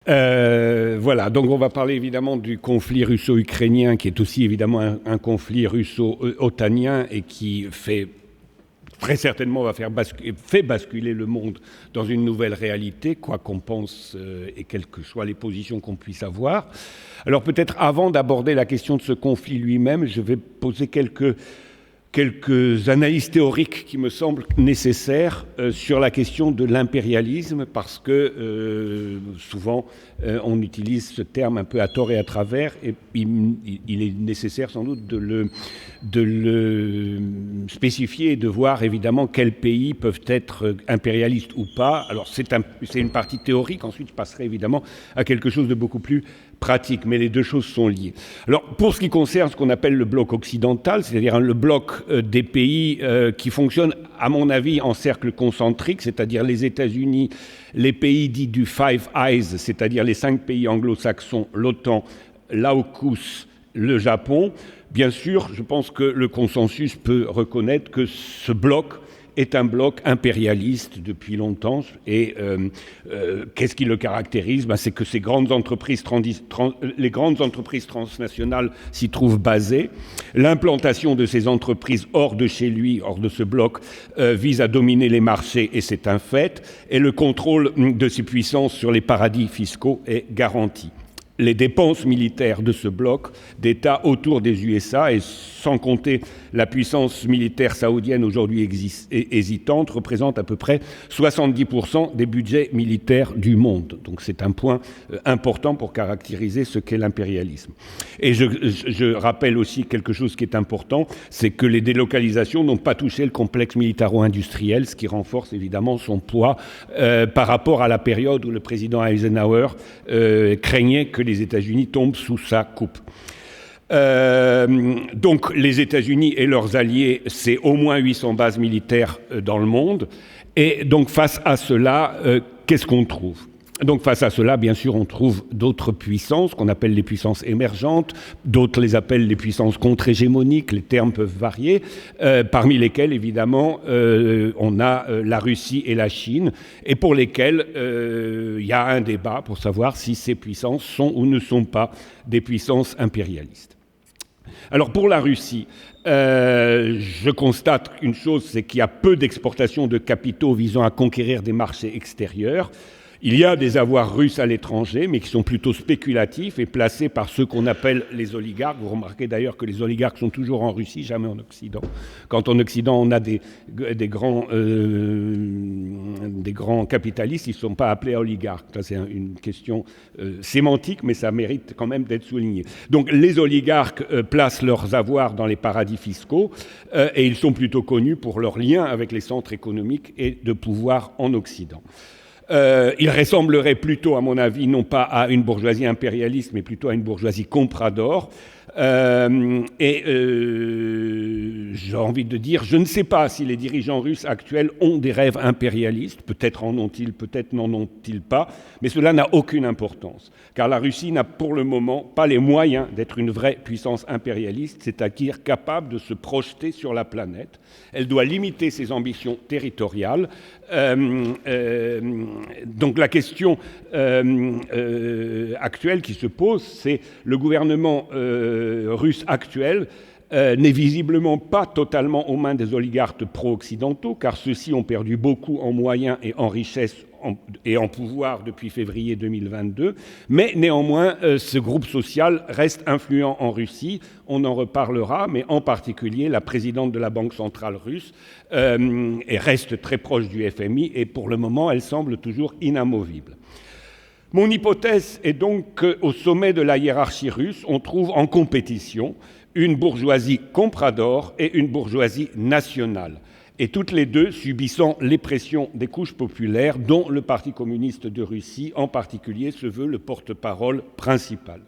Voilà, donc on va parler évidemment du conflit russo-ukrainien, qui est aussi évidemment un conflit russo-otanien et qui fait très certainement fait basculer le monde dans une nouvelle réalité, quoi qu'on pense et quelles que soient les positions qu'on puisse avoir. Alors peut-être avant d'aborder la question de ce conflit lui-même, je vais poser quelques analyses théoriques qui me semblent nécessaires sur la question de l'impérialisme, parce que souvent on utilise ce terme un peu à tort et à travers, et il est nécessaire sans doute de le spécifier et de voir évidemment quels pays peuvent être impérialistes ou pas. Alors c'est une partie théorique, ensuite je passerai évidemment à quelque chose de beaucoup plus pratique, mais les deux choses sont liées. Alors, pour ce qui concerne ce qu'on appelle le bloc occidental, c'est-à-dire le bloc des pays qui fonctionnent, à mon avis, en cercle concentrique, c'est-à-dire les États-Unis, les pays dits du Five Eyes, c'est-à-dire les 5 pays anglo-saxons, l'OTAN, l'AUKUS, le Japon, bien sûr, je pense que le consensus peut reconnaître que ce bloc est un bloc impérialiste depuis longtemps. Et qu'est-ce qui le caractérise ? C'est que ces grandes entreprises les grandes entreprises transnationales s'y trouvent basées. L'implantation de ces entreprises hors de chez lui, hors de ce bloc, vise à dominer les marchés, et c'est un fait. Et le contrôle de ces puissances sur les paradis fiscaux est garanti. Les dépenses militaires de ce bloc d'États autour des USA, et sans compter la puissance militaire saoudienne aujourd'hui hésitante, représentent à peu près 70% des budgets militaires du monde. Donc c'est un point important pour caractériser ce qu'est l'impérialisme. Et je rappelle aussi quelque chose qui est important, c'est que les délocalisations n'ont pas touché le complexe militaro-industriel, ce qui renforce évidemment son poids par rapport à la période où le président Eisenhower craignait que les États-Unis tombent sous sa coupe. Donc les États-Unis et leurs alliés, c'est au moins 800 bases militaires dans le monde. Et donc face à cela, qu'est-ce qu'on trouve ? Donc face à cela, bien sûr, on trouve d'autres puissances qu'on appelle les puissances émergentes, d'autres les appellent les puissances contre-hégémoniques, les termes peuvent varier, parmi lesquelles, évidemment, on a la Russie et la Chine, et pour lesquelles il y a un débat pour savoir si ces puissances sont ou ne sont pas des puissances impérialistes. Alors pour la Russie, je constate une chose, c'est qu'il y a peu d'exportations de capitaux visant à conquérir des marchés extérieurs. Il y a des avoirs russes à l'étranger, mais qui sont plutôt spéculatifs et placés par ceux qu'on appelle les oligarques. Vous remarquez d'ailleurs que les oligarques sont toujours en Russie, jamais en Occident. Quand en Occident on a des grands capitalistes, ils ne sont pas appelés oligarques. Ça, c'est une question sémantique, mais ça mérite quand même d'être souligné. Donc les oligarques placent leurs avoirs dans les paradis fiscaux et ils sont plutôt connus pour leurs liens avec les centres économiques et de pouvoir en Occident. Il ressemblerait plutôt, à mon avis, non pas à une bourgeoisie impérialiste, mais plutôt à une bourgeoisie comprador. J'ai envie de dire, je ne sais pas si les dirigeants russes actuels ont des rêves impérialistes, peut-être en ont-ils, peut-être n'en ont-ils pas, mais cela n'a aucune importance, car la Russie n'a pour le moment pas les moyens d'être une vraie puissance impérialiste, c'est-à-dire capable de se projeter sur la planète. Elle doit limiter ses ambitions territoriales. Donc la question actuelle qui se pose, c'est le gouvernement russe actuel n'est visiblement pas totalement aux mains des oligarques pro-occidentaux, car ceux-ci ont perdu beaucoup en moyens et en richesse et en pouvoir depuis février 2022, mais néanmoins ce groupe social reste influent en Russie, on en reparlera, mais en particulier la présidente de la Banque centrale russe et reste très proche du FMI, et pour le moment elle semble toujours inamovible. Mon hypothèse est donc qu'au sommet de la hiérarchie russe, on trouve en compétition une bourgeoisie comprador et une bourgeoisie nationale, et toutes les deux subissant les pressions des couches populaires dont le Parti communiste de Russie, en particulier, se veut le porte-parole principal.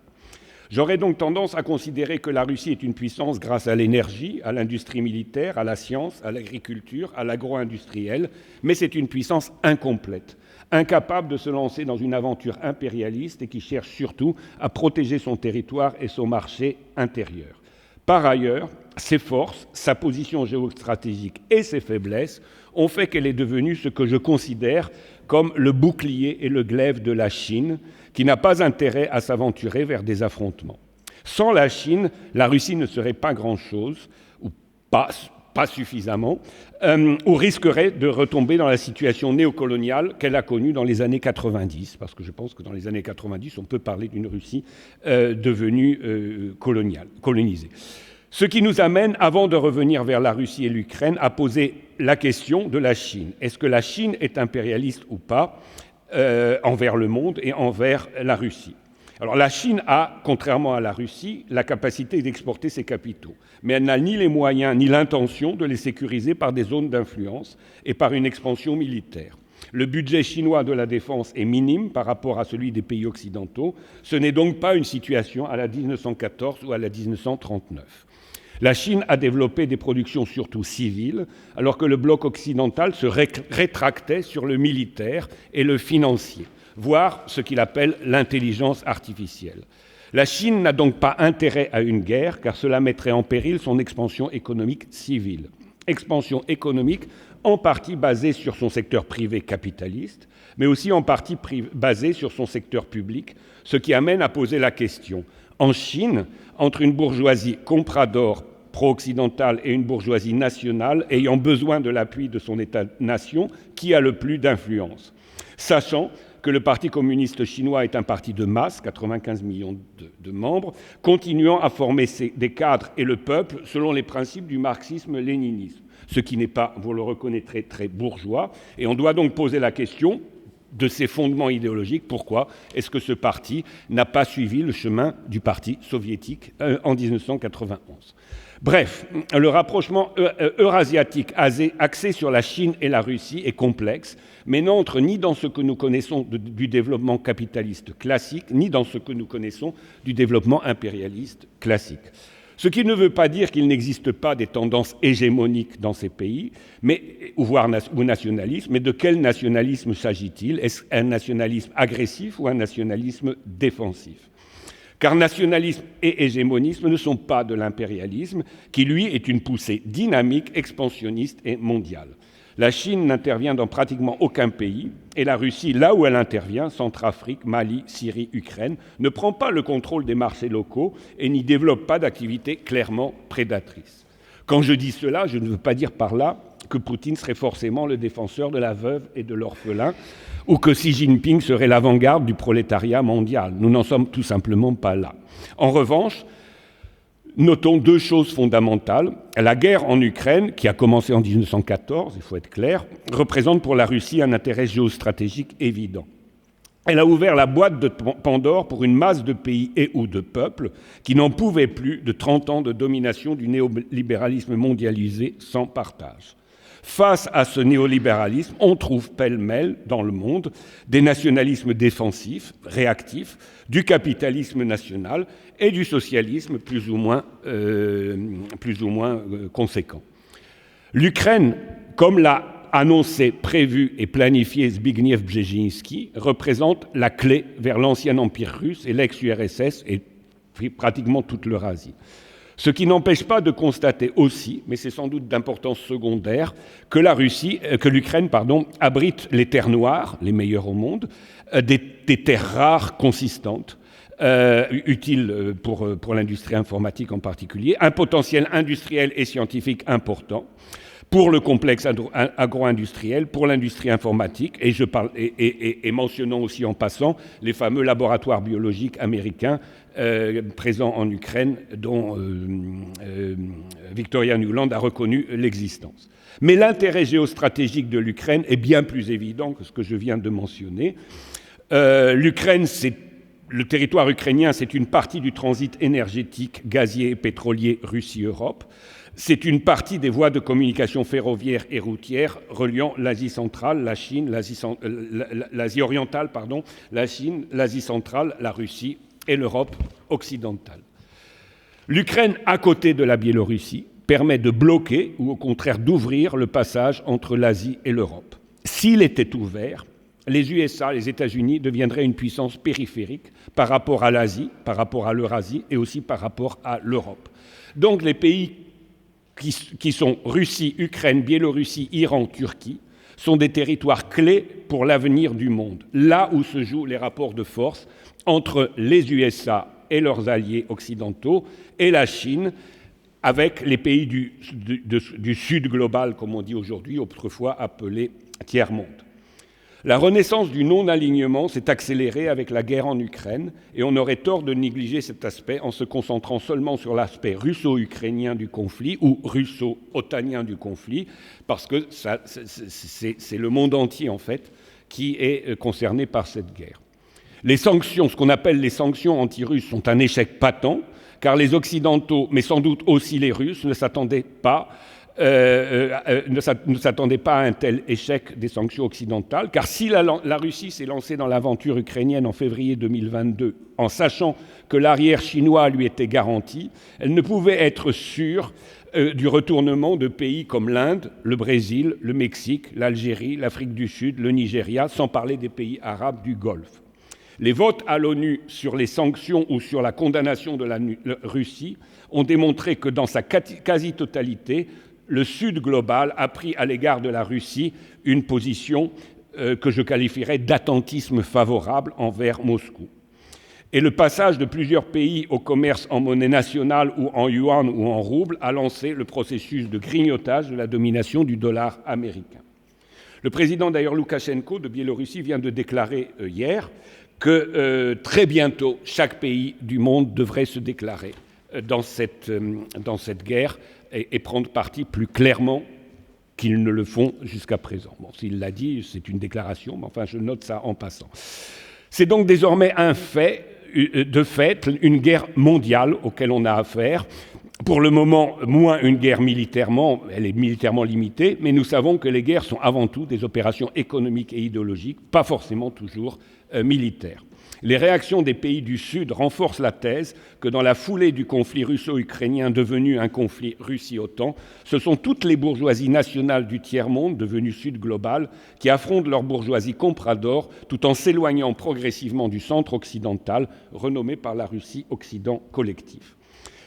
J'aurais donc tendance à considérer que la Russie est une puissance grâce à l'énergie, à l'industrie militaire, à la science, à l'agriculture, à l'agro-industriel, mais c'est une puissance incomplète, incapable de se lancer dans une aventure impérialiste et qui cherche surtout à protéger son territoire et son marché intérieur. Par ailleurs, ses forces, sa position géostratégique et ses faiblesses ont fait qu'elle est devenue ce que je considère comme le bouclier et le glaive de la Chine, qui n'a pas intérêt à s'aventurer vers des affrontements. Sans la Chine, la Russie ne serait pas grand-chose, ou pas suffisamment, ou risquerait de retomber dans la situation néocoloniale qu'elle a connue dans les années 90, parce que je pense que dans les années 90, on peut parler d'une Russie devenue colonisée. Ce qui nous amène, avant de revenir vers la Russie et l'Ukraine, à poser la question de la Chine. Est-ce que la Chine est impérialiste ou pas envers le monde et envers la Russie ? Alors la Chine a, contrairement à la Russie, la capacité d'exporter ses capitaux, mais elle n'a ni les moyens ni l'intention de les sécuriser par des zones d'influence et par une expansion militaire. Le budget chinois de la défense est minime par rapport à celui des pays occidentaux. Ce n'est donc pas une situation à la 1914 ou à la 1939. La Chine a développé des productions surtout civiles, alors que le bloc occidental se rétractait sur le militaire et le financier, voire ce qu'il appelle l'intelligence artificielle. La Chine n'a donc pas intérêt à une guerre, car cela mettrait en péril son expansion économique civile. Expansion économique en partie basée sur son secteur privé capitaliste, mais aussi en partie basée sur son secteur public, ce qui amène à poser la question. En Chine, entre une bourgeoisie comprador pro-occidentale et une bourgeoisie nationale ayant besoin de l'appui de son État-nation, qui a le plus d'influence ? Sachant que le Parti communiste chinois est un parti de masse, 95 millions de membres, continuant à former des cadres et le peuple selon les principes du marxisme-léninisme, ce qui n'est pas, vous le reconnaîtrez, très bourgeois. Et on doit donc poser la question de ses fondements idéologiques. Pourquoi est-ce que ce parti n'a pas suivi le chemin du parti soviétique en 1991 ? Bref, le rapprochement eurasiatique axé sur la Chine et la Russie est complexe, mais n'entre ni dans ce que nous connaissons du développement capitaliste classique, ni dans ce que nous connaissons du développement impérialiste classique. Ce qui ne veut pas dire qu'il n'existe pas des tendances hégémoniques dans ces pays, ou nationalisme, mais de quel nationalisme s'agit-il ? Est-ce un nationalisme agressif ou un nationalisme défensif ? Car nationalisme et hégémonisme ne sont pas de l'impérialisme, qui lui est une poussée dynamique, expansionniste et mondiale. La Chine n'intervient dans pratiquement aucun pays, et la Russie, là où elle intervient, Centrafrique, Mali, Syrie, Ukraine, ne prend pas le contrôle des marchés locaux et n'y développe pas d'activités clairement prédatrices. Quand je dis cela, je ne veux pas dire par là que Poutine serait forcément le défenseur de la veuve et de l'orphelin, ou que Xi Jinping serait l'avant-garde du prolétariat mondial. Nous n'en sommes tout simplement pas là. En revanche, notons deux choses fondamentales. La guerre en Ukraine, qui a commencé en 1914, il faut être clair, représente pour la Russie un intérêt géostratégique évident. Elle a ouvert la boîte de Pandore pour une masse de pays et ou de peuples qui n'en pouvaient plus de 30 ans de domination du néolibéralisme mondialisé sans partage. Face à ce néolibéralisme, on trouve pêle-mêle dans le monde des nationalismes défensifs, réactifs, du capitalisme national et du socialisme plus ou moins conséquent. L'Ukraine, comme l'a annoncé, prévu et planifié Zbigniew Brzezinski, représente la clé vers l'ancien empire russe et l'ex-URSS et pratiquement toute l'Eurasie. Ce qui n'empêche pas de constater aussi, mais c'est sans doute d'importance secondaire, que l'Ukraine abrite les terres noires, les meilleures au monde, des terres rares consistantes, utiles pour l'industrie informatique en particulier, un potentiel industriel et scientifique important, pour le complexe agro-industriel, pour l'industrie informatique, et mentionnons aussi en passant les fameux laboratoires biologiques américains présents en Ukraine, dont Victoria Nuland a reconnu l'existence. Mais l'intérêt géostratégique de l'Ukraine est bien plus évident que ce que je viens de mentionner. Le territoire ukrainien, c'est une partie du transit énergétique, gazier et pétrolier Russie-Europe. C'est une partie des voies de communication ferroviaire et routière reliant l'Asie centrale, la Chine, l'Asie orientale, la Chine, l'Asie centrale, la Russie et l'Europe occidentale. L'Ukraine, à côté de la Biélorussie, permet de bloquer ou au contraire d'ouvrir le passage entre l'Asie et l'Europe. S'il était ouvert, les USA, les États-Unis deviendraient une puissance périphérique par rapport à l'Asie, par rapport à l'Eurasie et aussi par rapport à l'Europe. Donc les pays qui sont Russie, Ukraine, Biélorussie, Iran, Turquie, sont des territoires clés pour l'avenir du monde, là où se jouent les rapports de force entre les USA et leurs alliés occidentaux et la Chine, avec les pays du Sud global, comme on dit aujourd'hui, autrefois appelé tiers-monde. La renaissance du non-alignement s'est accélérée avec la guerre en Ukraine et on aurait tort de négliger cet aspect en se concentrant seulement sur l'aspect russo-ukrainien du conflit ou russo-otanien du conflit, parce que c'est le monde entier, en fait, qui est concerné par cette guerre. Les sanctions, ce qu'on appelle les sanctions anti-russes, sont un échec patent, car les Occidentaux, mais sans doute aussi les Russes, ne s'attendaient pas à un tel échec des sanctions occidentales, car si la Russie s'est lancée dans l'aventure ukrainienne en février 2022, en sachant que l'arrière chinois lui était garanti, elle ne pouvait être sûre du retournement de pays comme l'Inde, le Brésil, le Mexique, l'Algérie, l'Afrique du Sud, le Nigeria, sans parler des pays arabes du Golfe. Les votes à l'ONU sur les sanctions ou sur la condamnation de la Russie ont démontré que dans sa quasi-totalité, le Sud global a pris à l'égard de la Russie une position que je qualifierais d'attentisme favorable envers Moscou. Et le passage de plusieurs pays au commerce en monnaie nationale ou en yuan ou en rouble a lancé le processus de grignotage de la domination du dollar américain. Le président d'ailleurs Loukachenko de Biélorussie vient de déclarer hier que très bientôt chaque pays du monde devrait se déclarer dans cette guerre et prendre parti plus clairement qu'ils ne le font jusqu'à présent. Bon, s'il l'a dit, c'est une déclaration, mais enfin, je note ça en passant. C'est donc désormais un fait, de fait, une guerre mondiale auquel on a affaire. Pour le moment, moins une guerre militairement, elle est militairement limitée, mais nous savons que les guerres sont avant tout des opérations économiques et idéologiques, pas forcément toujours militaires. Les réactions des pays du Sud renforcent la thèse que dans la foulée du conflit russo-ukrainien devenu un conflit Russie-OTAN, ce sont toutes les bourgeoisies nationales du tiers-monde, devenues Sud global, qui affrontent leur bourgeoisie comprador tout en s'éloignant progressivement du centre occidental, renommé par la Russie Occident collectif.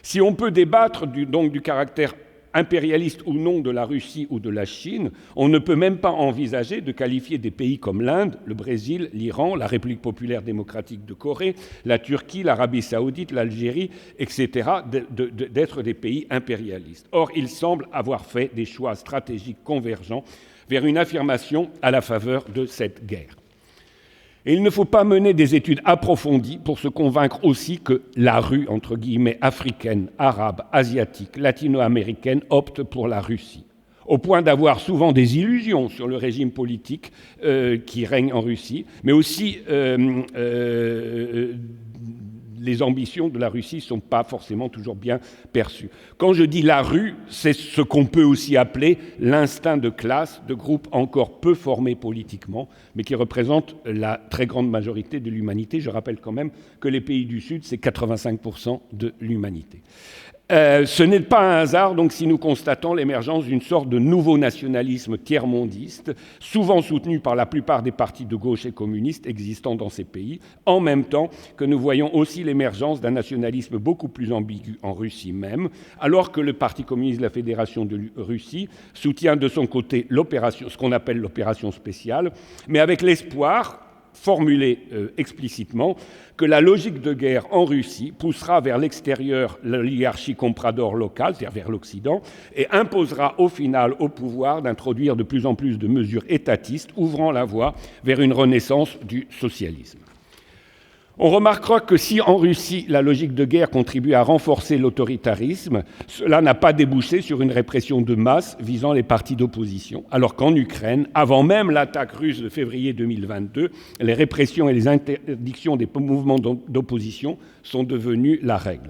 Si on peut débattre donc du caractère impérialiste ou non de la Russie ou de la Chine, on ne peut même pas envisager de qualifier des pays comme l'Inde, le Brésil, l'Iran, la République populaire démocratique de Corée, la Turquie, l'Arabie saoudite, l'Algérie, etc., d'être des pays impérialistes. Or, ils semblent avoir fait des choix stratégiques convergents vers une affirmation à la faveur de cette guerre. Et il ne faut pas mener des études approfondies pour se convaincre aussi que la rue, entre guillemets, africaine, arabe, asiatique, latino-américaine opte pour la Russie, au point d'avoir souvent des illusions sur le régime politique qui règne en Russie, mais aussi les ambitions de la Russie ne sont pas forcément toujours bien perçues. Quand je dis la rue, c'est ce qu'on peut aussi appeler l'instinct de classe de groupes encore peu formés politiquement, mais qui représentent la très grande majorité de l'humanité. Je rappelle quand même que les pays du Sud, c'est 85% de l'humanité. Ce n'est pas un hasard, donc, si nous constatons l'émergence d'une sorte de nouveau nationalisme tiers-mondiste, souvent soutenu par la plupart des partis de gauche et communistes existants dans ces pays, en même temps que nous voyons aussi l'émergence d'un nationalisme beaucoup plus ambigu en Russie même, alors que le Parti communiste de la Fédération de Russie soutient de son côté l'opération, ce qu'on appelle l'opération spéciale, mais avec l'espoir formulé explicitement que la logique de guerre en Russie poussera vers l'extérieur l'oligarchie comprador locale, c'est-à-dire vers l'Occident, et imposera au final au pouvoir d'introduire de plus en plus de mesures étatistes, ouvrant la voie vers une renaissance du socialisme. On remarquera que si en Russie la logique de guerre contribue à renforcer l'autoritarisme, cela n'a pas débouché sur une répression de masse visant les partis d'opposition, alors qu'en Ukraine, avant même l'attaque russe de février 2022, les répressions et les interdictions des mouvements d'opposition sont devenues la règle.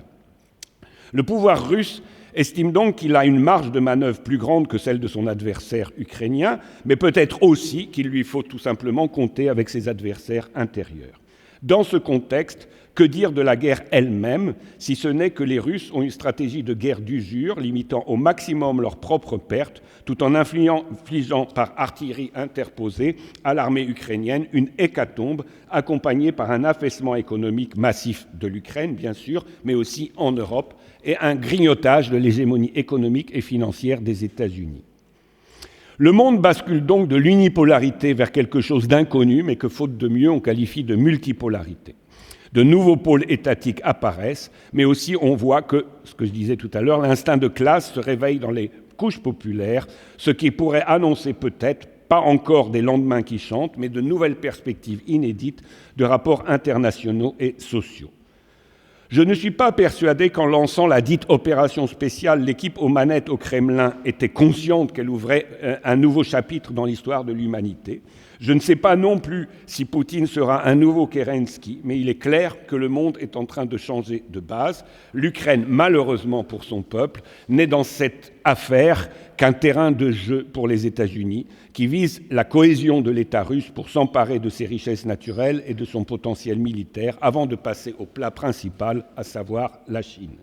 Le pouvoir russe estime donc qu'il a une marge de manœuvre plus grande que celle de son adversaire ukrainien, mais peut-être aussi qu'il lui faut tout simplement compter avec ses adversaires intérieurs. Dans ce contexte, Que dire de la guerre elle-même, si ce n'est que les Russes ont une stratégie de guerre d'usure, limitant au maximum leurs propres pertes, tout en infligeant par artillerie interposée à l'armée ukrainienne une hécatombe, accompagnée par un affaissement économique massif de l'Ukraine, bien sûr, mais aussi en Europe, et un grignotage de l'hégémonie économique et financière des États-Unis. Le monde bascule donc de l'unipolarité vers quelque chose d'inconnu, mais que, faute de mieux, on qualifie de multipolarité. De nouveaux pôles étatiques apparaissent, mais aussi on voit que, ce que je disais tout à l'heure, l'instinct de classe se réveille dans les couches populaires, ce qui pourrait annoncer peut-être, pas encore des lendemains qui chantent, mais de nouvelles perspectives inédites de rapports internationaux et sociaux. Je ne suis pas persuadé qu'en lançant la dite opération spéciale, l'équipe aux manettes au Kremlin était consciente qu'elle ouvrait un nouveau chapitre dans l'histoire de l'humanité. Je ne sais pas non plus si Poutine sera un nouveau Kerensky, mais il est clair que le monde est en train de changer de base. L'Ukraine, malheureusement pour son peuple, n'est dans cette affaire qu'un terrain de jeu pour les États-Unis, qui vise la cohésion de l'État russe pour s'emparer de ses richesses naturelles et de son potentiel militaire, avant de passer au plat principal, à savoir la Chine.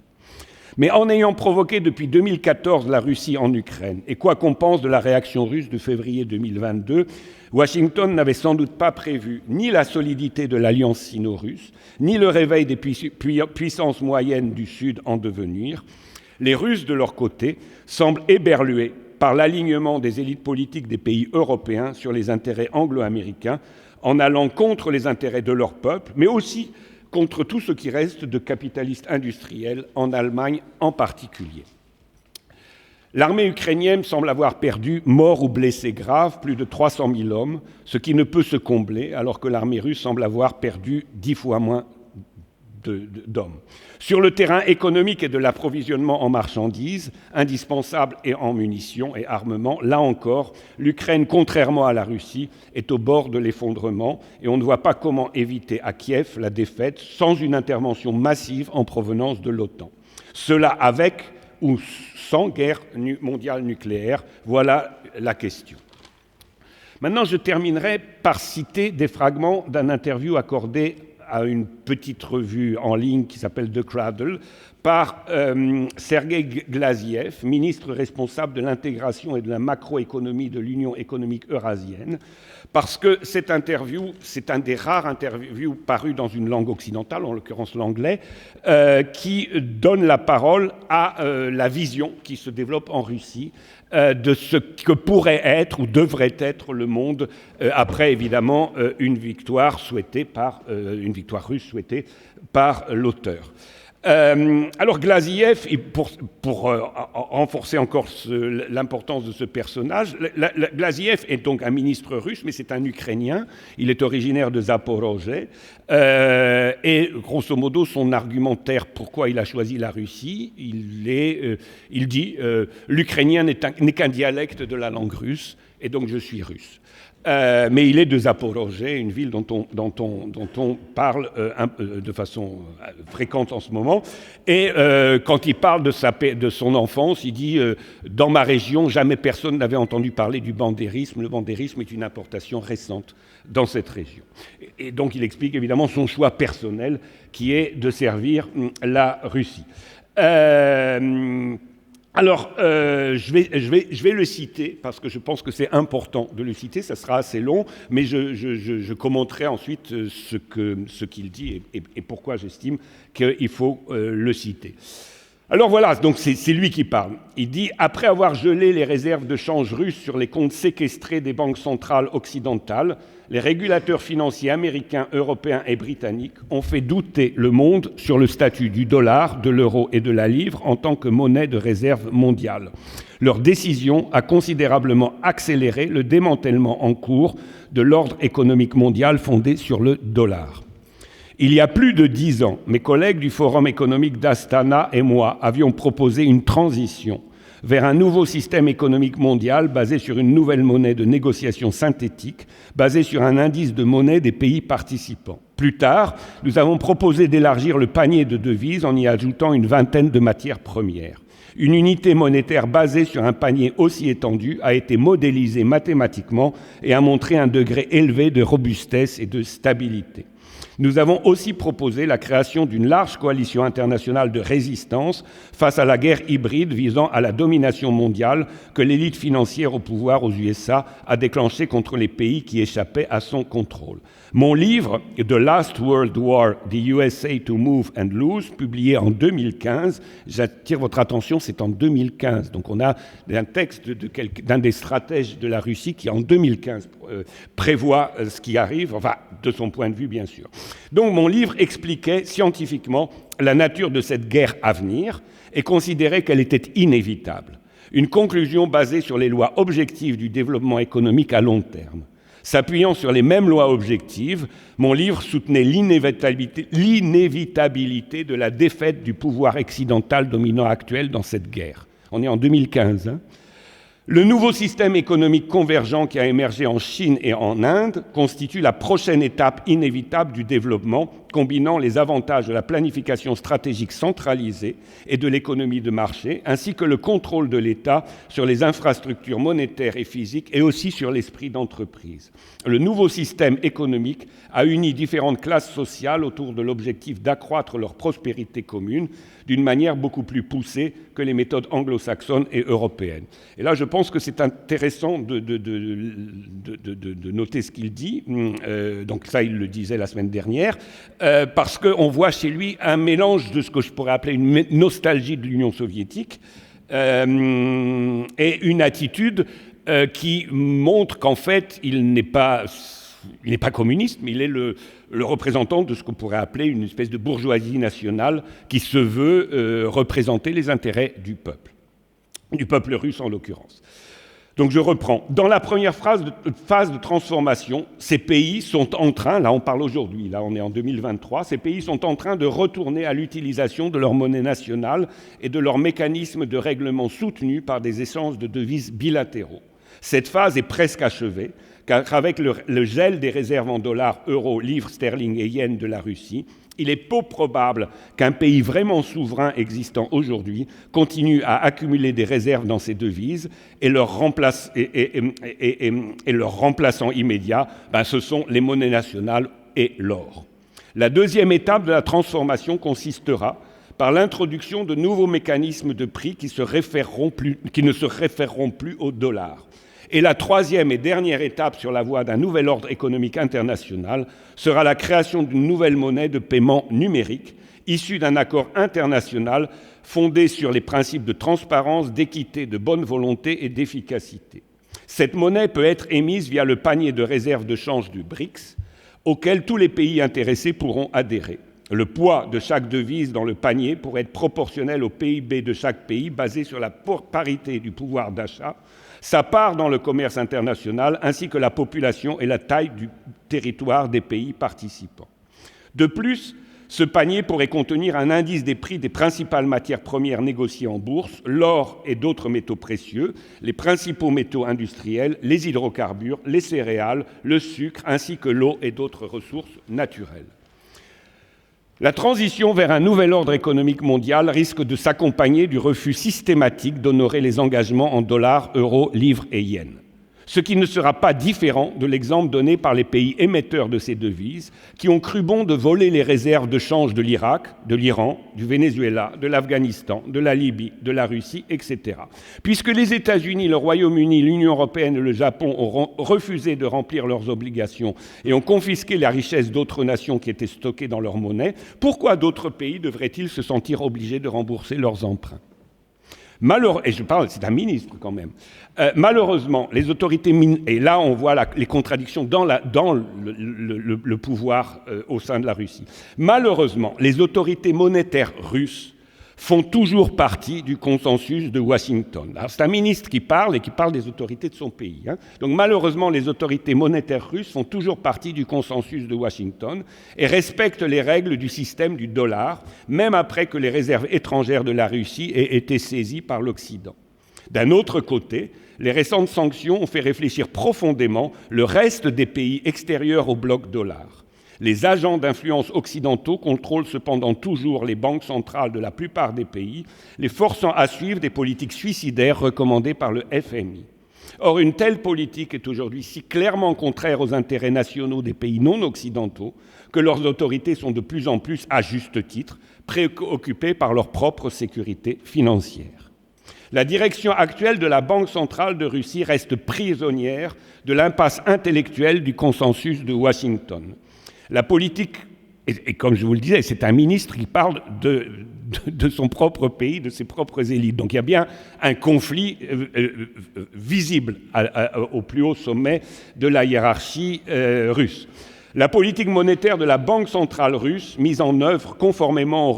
Mais en ayant provoqué depuis 2014 la Russie en Ukraine, et quoi qu'on pense de la réaction russe de février 2022, Washington n'avait sans doute pas prévu ni la solidité de l'alliance sino-russe, ni le réveil des puissances moyennes du Sud en devenir. Les Russes, de leur côté, semblent éberlués par l'alignement des élites politiques des pays européens sur les intérêts anglo-américains, en allant contre les intérêts de leur peuple, mais aussi contre tout ce qui reste de capitalistes industriels, en Allemagne en particulier. L'armée ukrainienne semble avoir perdu, morts ou blessés graves, plus de 300 000 hommes, ce qui ne peut se combler, alors que l'armée russe semble avoir perdu 10 fois moins d'hommes. Sur le terrain économique et de l'approvisionnement en marchandises, indispensables et en munitions et armements, là encore, l'Ukraine, contrairement à la Russie, est au bord de l'effondrement et on ne voit pas comment éviter à Kiev la défaite sans une intervention massive en provenance de l'OTAN. Cela avec ou sans guerre mondiale nucléaire, voilà la question. Maintenant, je terminerai par citer des fragments d'un interview accordé à une petite revue en ligne qui s'appelle The Cradle, par Sergei Glaziev, ministre responsable de l'intégration et de la macroéconomie de l'Union économique eurasienne, parce que cette interview, c'est un des rares interviews parus dans une langue occidentale, en l'occurrence l'anglais, qui donne la parole à la vision qui se développe en Russie de ce que pourrait être ou devrait être le monde après, évidemment, une victoire russe souhaitée par l'auteur. Alors Glaziev, pour renforcer encore l'importance de ce personnage, Glaziev est donc un ministre russe, mais c'est un Ukrainien. Il est originaire de Zaporozhye. Et grosso modo, son argumentaire pourquoi il a choisi la Russie, il dit l'ukrainien n'est qu'un dialecte de la langue russe, et donc je suis russe. Mais il est de Zaporozhye, une ville dont on parle de façon fréquente en ce moment. Et quand il parle de son enfance, il dit « Dans ma région, jamais personne n'avait entendu parler du bandérisme. Le bandérisme est une importation récente dans cette région. » Et donc il explique évidemment son choix personnel qui est de servir la Russie. Alors, je vais le citer parce que je pense que c'est important de le citer. Ça sera assez long, mais je commenterai ensuite ce qu'il dit et pourquoi j'estime qu'il faut le citer. Alors voilà, donc c'est lui qui parle. Il dit « Après avoir gelé les réserves de change russes sur les comptes séquestrés des banques centrales occidentales, les régulateurs financiers américains, européens et britanniques ont fait douter le monde sur le statut du dollar, de l'euro et de la livre en tant que monnaie de réserve mondiale. Leur décision a considérablement accéléré le démantèlement en cours de l'ordre économique mondial fondé sur le dollar. Il y a plus de 10 ans, mes collègues du Forum économique d'Astana et moi avions proposé une transition vers un nouveau système économique mondial basé sur une nouvelle monnaie de négociation synthétique, basée sur un indice de monnaie des pays participants. Plus tard, nous avons proposé d'élargir le panier de devises en y ajoutant une vingtaine de matières premières. Une unité monétaire basée sur un panier aussi étendu a été modélisée mathématiquement et a montré un degré élevé de robustesse et de stabilité. Nous avons aussi proposé la création d'une large coalition internationale de résistance face à la guerre hybride visant à la domination mondiale que l'élite financière au pouvoir aux USA a déclenchée contre les pays qui échappaient à son contrôle. Mon livre « The Last World War, the USA to Move and Lose », publié en 2015, j'attire votre attention, c'est en 2015. Donc on a un texte d'un des stratèges de la Russie qui, en 2015, prévoit ce qui arrive, enfin, de son point de vue, bien sûr. Donc mon livre expliquait scientifiquement la nature de cette guerre à venir et considérait qu'elle était inévitable. Une conclusion basée sur les lois objectives du développement économique à long terme. S'appuyant sur les mêmes lois objectives, mon livre soutenait l'inévitabilité de la défaite du pouvoir occidental dominant actuel dans cette guerre. On est en 2015. Hein. Le nouveau système économique convergent qui a émergé en Chine et en Inde constitue la prochaine étape inévitable du développement, combinant les avantages de la planification stratégique centralisée et de l'économie de marché, ainsi que le contrôle de l'État sur les infrastructures monétaires et physiques et aussi sur l'esprit d'entreprise. Le nouveau système économique a uni différentes classes sociales autour de l'objectif d'accroître leur prospérité commune d'une manière beaucoup plus poussée que les méthodes anglo-saxonnes et européennes. Et là, je pense que c'est intéressant de noter ce qu'il dit. Donc ça, il le disait la semaine dernière. Parce qu'on voit chez lui un mélange de ce que je pourrais appeler une nostalgie de l'Union soviétique et une attitude qui montre qu'en fait, il n'est pas communiste, mais il est le représentant de ce qu'on pourrait appeler une espèce de bourgeoisie nationale qui se veut représenter les intérêts du peuple russe en l'occurrence. Donc je reprends. Dans la première phase de transformation, ces pays sont en train, là on parle aujourd'hui, là on est en 2023, ces pays sont en train de retourner à l'utilisation de leur monnaie nationale et de leurs mécanismes de règlement soutenus par des échanges de devises bilatéraux. Cette phase est presque achevée, car avec le gel des réserves en dollars, euros, livres sterling et yens de la Russie, il est peu probable qu'un pays vraiment souverain existant aujourd'hui continue à accumuler des réserves dans ces devises et leur remplaçant immédiat, ce sont les monnaies nationales et l'or. La deuxième étape de la transformation consistera par l'introduction de nouveaux mécanismes de prix qui ne se référeront plus au dollar. Et la troisième et dernière étape sur la voie d'un nouvel ordre économique international sera la création d'une nouvelle monnaie de paiement numérique issue d'un accord international fondé sur les principes de transparence, d'équité, de bonne volonté et d'efficacité. Cette monnaie peut être émise via le panier de réserve de change du BRICS, auquel tous les pays intéressés pourront adhérer. Le poids de chaque devise dans le panier pourrait être proportionnel au PIB de chaque pays, basé sur la parité du pouvoir d'achat, sa part dans le commerce international, ainsi que la population et la taille du territoire des pays participants. De plus, ce panier pourrait contenir un indice des prix des principales matières premières négociées en bourse, l'or et d'autres métaux précieux, les principaux métaux industriels, les hydrocarbures, les céréales, le sucre, ainsi que l'eau et d'autres ressources naturelles. La transition vers un nouvel ordre économique mondial risque de s'accompagner du refus systématique d'honorer les engagements en dollars, euros, livres et yens. Ce qui ne sera pas différent de l'exemple donné par les pays émetteurs de ces devises qui ont cru bon de voler les réserves de change de l'Irak, de l'Iran, du Venezuela, de l'Afghanistan, de la Libye, de la Russie, etc. Puisque les États-Unis, le Royaume-Uni, l'Union européenne et le Japon ont refusé de remplir leurs obligations et ont confisqué la richesse d'autres nations qui étaient stockées dans leur monnaie, pourquoi d'autres pays devraient-ils se sentir obligés de rembourser leurs emprunts ? Et je parle, c'est un ministre quand même. Malheureusement, les autorités et là on voit les contradictions dans le pouvoir au sein de la Russie. Malheureusement, les autorités monétaires russes font toujours partie du consensus de Washington. Alors, c'est un ministre qui parle et qui parle des autorités de son pays. Donc malheureusement, les autorités monétaires russes font toujours partie du consensus de Washington et respectent les règles du système du dollar, même après que les réserves étrangères de la Russie aient été saisies par l'Occident. D'un autre côté, les récentes sanctions ont fait réfléchir profondément le reste des pays extérieurs au bloc dollar. Les agents d'influence occidentaux contrôlent cependant toujours les banques centrales de la plupart des pays, les forçant à suivre des politiques suicidaires recommandées par le FMI. Or, une telle politique est aujourd'hui si clairement contraire aux intérêts nationaux des pays non occidentaux que leurs autorités sont de plus en plus, à juste titre, préoccupées par leur propre sécurité financière. La direction actuelle de la Banque centrale de Russie reste prisonnière de l'impasse intellectuelle du consensus de Washington. La politique, et comme je vous le disais, c'est un ministre qui parle de son propre pays, de ses propres élites. Donc il y a bien un conflit visible au plus haut sommet de la hiérarchie russe. La politique monétaire de la Banque centrale russe, mise en œuvre conformément aux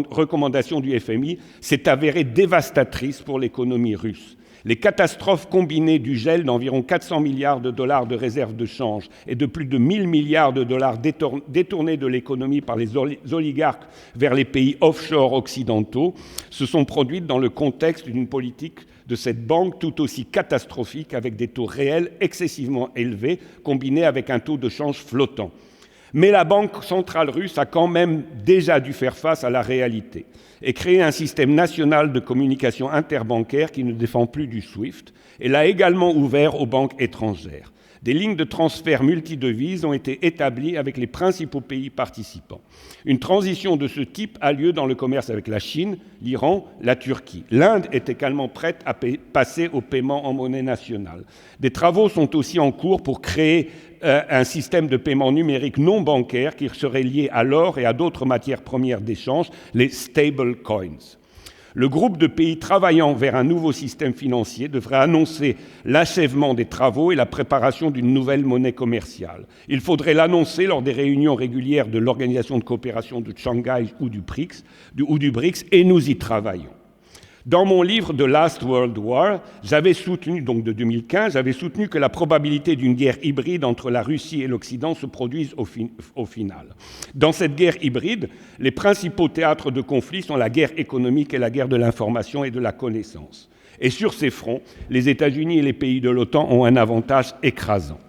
recommandations du FMI, s'est avérée dévastatrice pour l'économie russe. Les catastrophes combinées du gel d'environ 400 milliards de dollars de réserves de change et de plus de 1000 milliards de dollars détournés de l'économie par les oligarques vers les pays offshore occidentaux se sont produites dans le contexte d'une politique de cette banque tout aussi catastrophique avec des taux réels excessivement élevés combinés avec un taux de change flottant. Mais la Banque centrale russe a quand même déjà dû faire face à la réalité et créer un système national de communication interbancaire qui ne dépend plus du SWIFT et l'a également ouvert aux banques étrangères. Des lignes de transfert multidevises ont été établies avec les principaux pays participants. Une transition de ce type a lieu dans le commerce avec la Chine, l'Iran, la Turquie. L'Inde est également prête à passer au paiement en monnaie nationale. Des travaux sont aussi en cours pour créer un système de paiement numérique non bancaire qui serait lié à l'or et à d'autres matières premières d'échange, les stable coins. Le groupe de pays travaillant vers un nouveau système financier devrait annoncer l'achèvement des travaux et la préparation d'une nouvelle monnaie commerciale. Il faudrait l'annoncer lors des réunions régulières de l'Organisation de coopération de Shanghai ou du BRICS, et nous y travaillons. Dans mon livre The Last World War, j'avais soutenu, donc de 2015, j'avais soutenu que la probabilité d'une guerre hybride entre la Russie et l'Occident se produise au final. Dans cette guerre hybride, les principaux théâtres de conflit sont la guerre économique et la guerre de l'information et de la connaissance. Et sur ces fronts, les États-Unis et les pays de l'OTAN ont un avantage écrasant.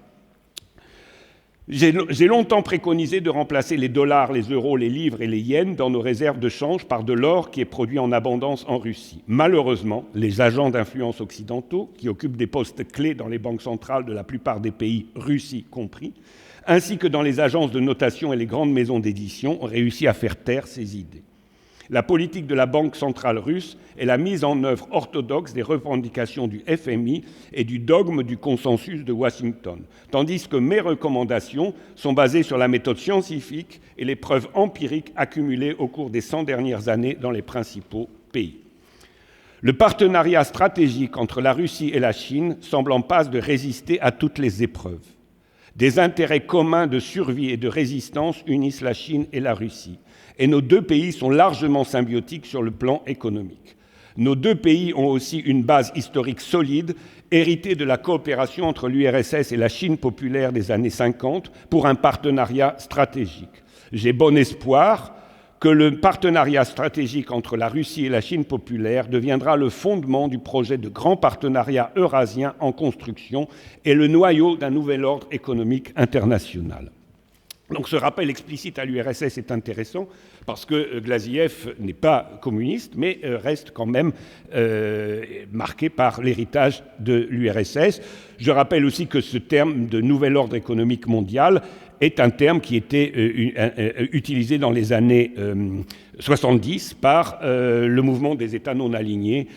J'ai longtemps préconisé de remplacer les dollars, les euros, les livres et les yens dans nos réserves de change par de l'or qui est produit en abondance en Russie. Malheureusement, les agents d'influence occidentaux, qui occupent des postes clés dans les banques centrales de la plupart des pays, Russie compris, ainsi que dans les agences de notation et les grandes maisons d'édition, ont réussi à faire taire ces idées. La politique de la Banque centrale russe est la mise en œuvre orthodoxe des revendications du FMI et du dogme du consensus de Washington, tandis que mes recommandations sont basées sur la méthode scientifique et les preuves empiriques accumulées au cours des 100 dernières années dans les principaux pays. Le partenariat stratégique entre la Russie et la Chine semble en passe de résister à toutes les épreuves. Des intérêts communs de survie et de résistance unissent la Chine et la Russie. Et nos deux pays sont largement symbiotiques sur le plan économique. Nos deux pays ont aussi une base historique solide, héritée de la coopération entre l'URSS et la Chine populaire des années 50 pour un partenariat stratégique. J'ai bon espoir que le partenariat stratégique entre la Russie et la Chine populaire deviendra le fondement du projet de grand partenariat eurasien en construction et le noyau d'un nouvel ordre économique international. Donc ce rappel explicite à l'URSS est intéressant parce que Glaziev n'est pas communiste, mais reste quand même marqué par l'héritage de l'URSS. Je rappelle aussi que ce terme de nouvel ordre économique mondial est un terme qui était utilisé dans les années 70 par le mouvement des États non alignés.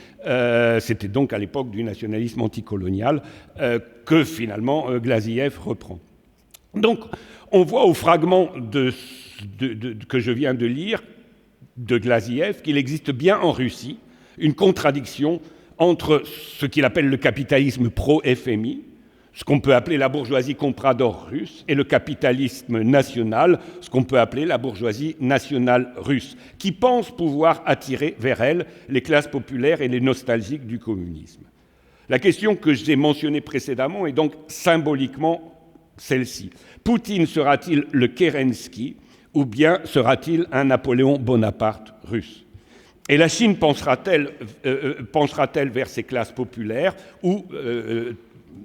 C'était donc à l'époque du nationalisme anticolonial que finalement Glaziev reprend. Donc, on voit au fragment que je viens de lire de Glaziev qu'il existe bien en Russie une contradiction entre ce qu'il appelle le capitalisme pro-FMI, ce qu'on peut appeler la bourgeoisie comprador russe, et le capitalisme national, ce qu'on peut appeler la bourgeoisie nationale russe, qui pense pouvoir attirer vers elle les classes populaires et les nostalgiques du communisme. La question que j'ai mentionnée précédemment est donc symboliquement celle-ci. Poutine sera-t-il le Kerensky ou bien sera-t-il un Napoléon Bonaparte russe? Et la Chine pensera-t-elle vers ces classes populaires ou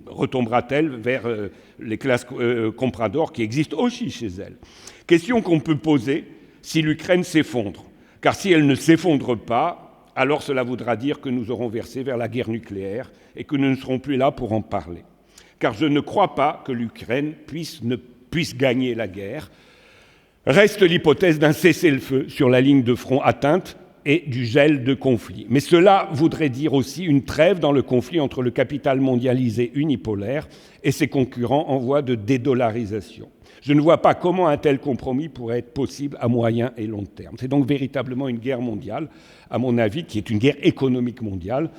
retombera-t-elle vers les classes compradors qui existent aussi chez elle? Question qu'on peut poser si l'Ukraine s'effondre. Car si elle ne s'effondre pas, alors cela voudra dire que nous aurons versé vers la guerre nucléaire et que nous ne serons plus là pour en parler. Car je ne crois pas que l'Ukraine puisse gagner la guerre. Reste l'hypothèse d'un cessez-le-feu sur la ligne de front atteinte et du gel de conflit. Mais cela voudrait dire aussi une trêve dans le conflit entre le capital mondialisé unipolaire et ses concurrents en voie de dédollarisation. Je ne vois pas comment un tel compromis pourrait être possible à moyen et long terme. C'est donc véritablement une guerre mondiale, à mon avis, qui est une guerre économique mondiale,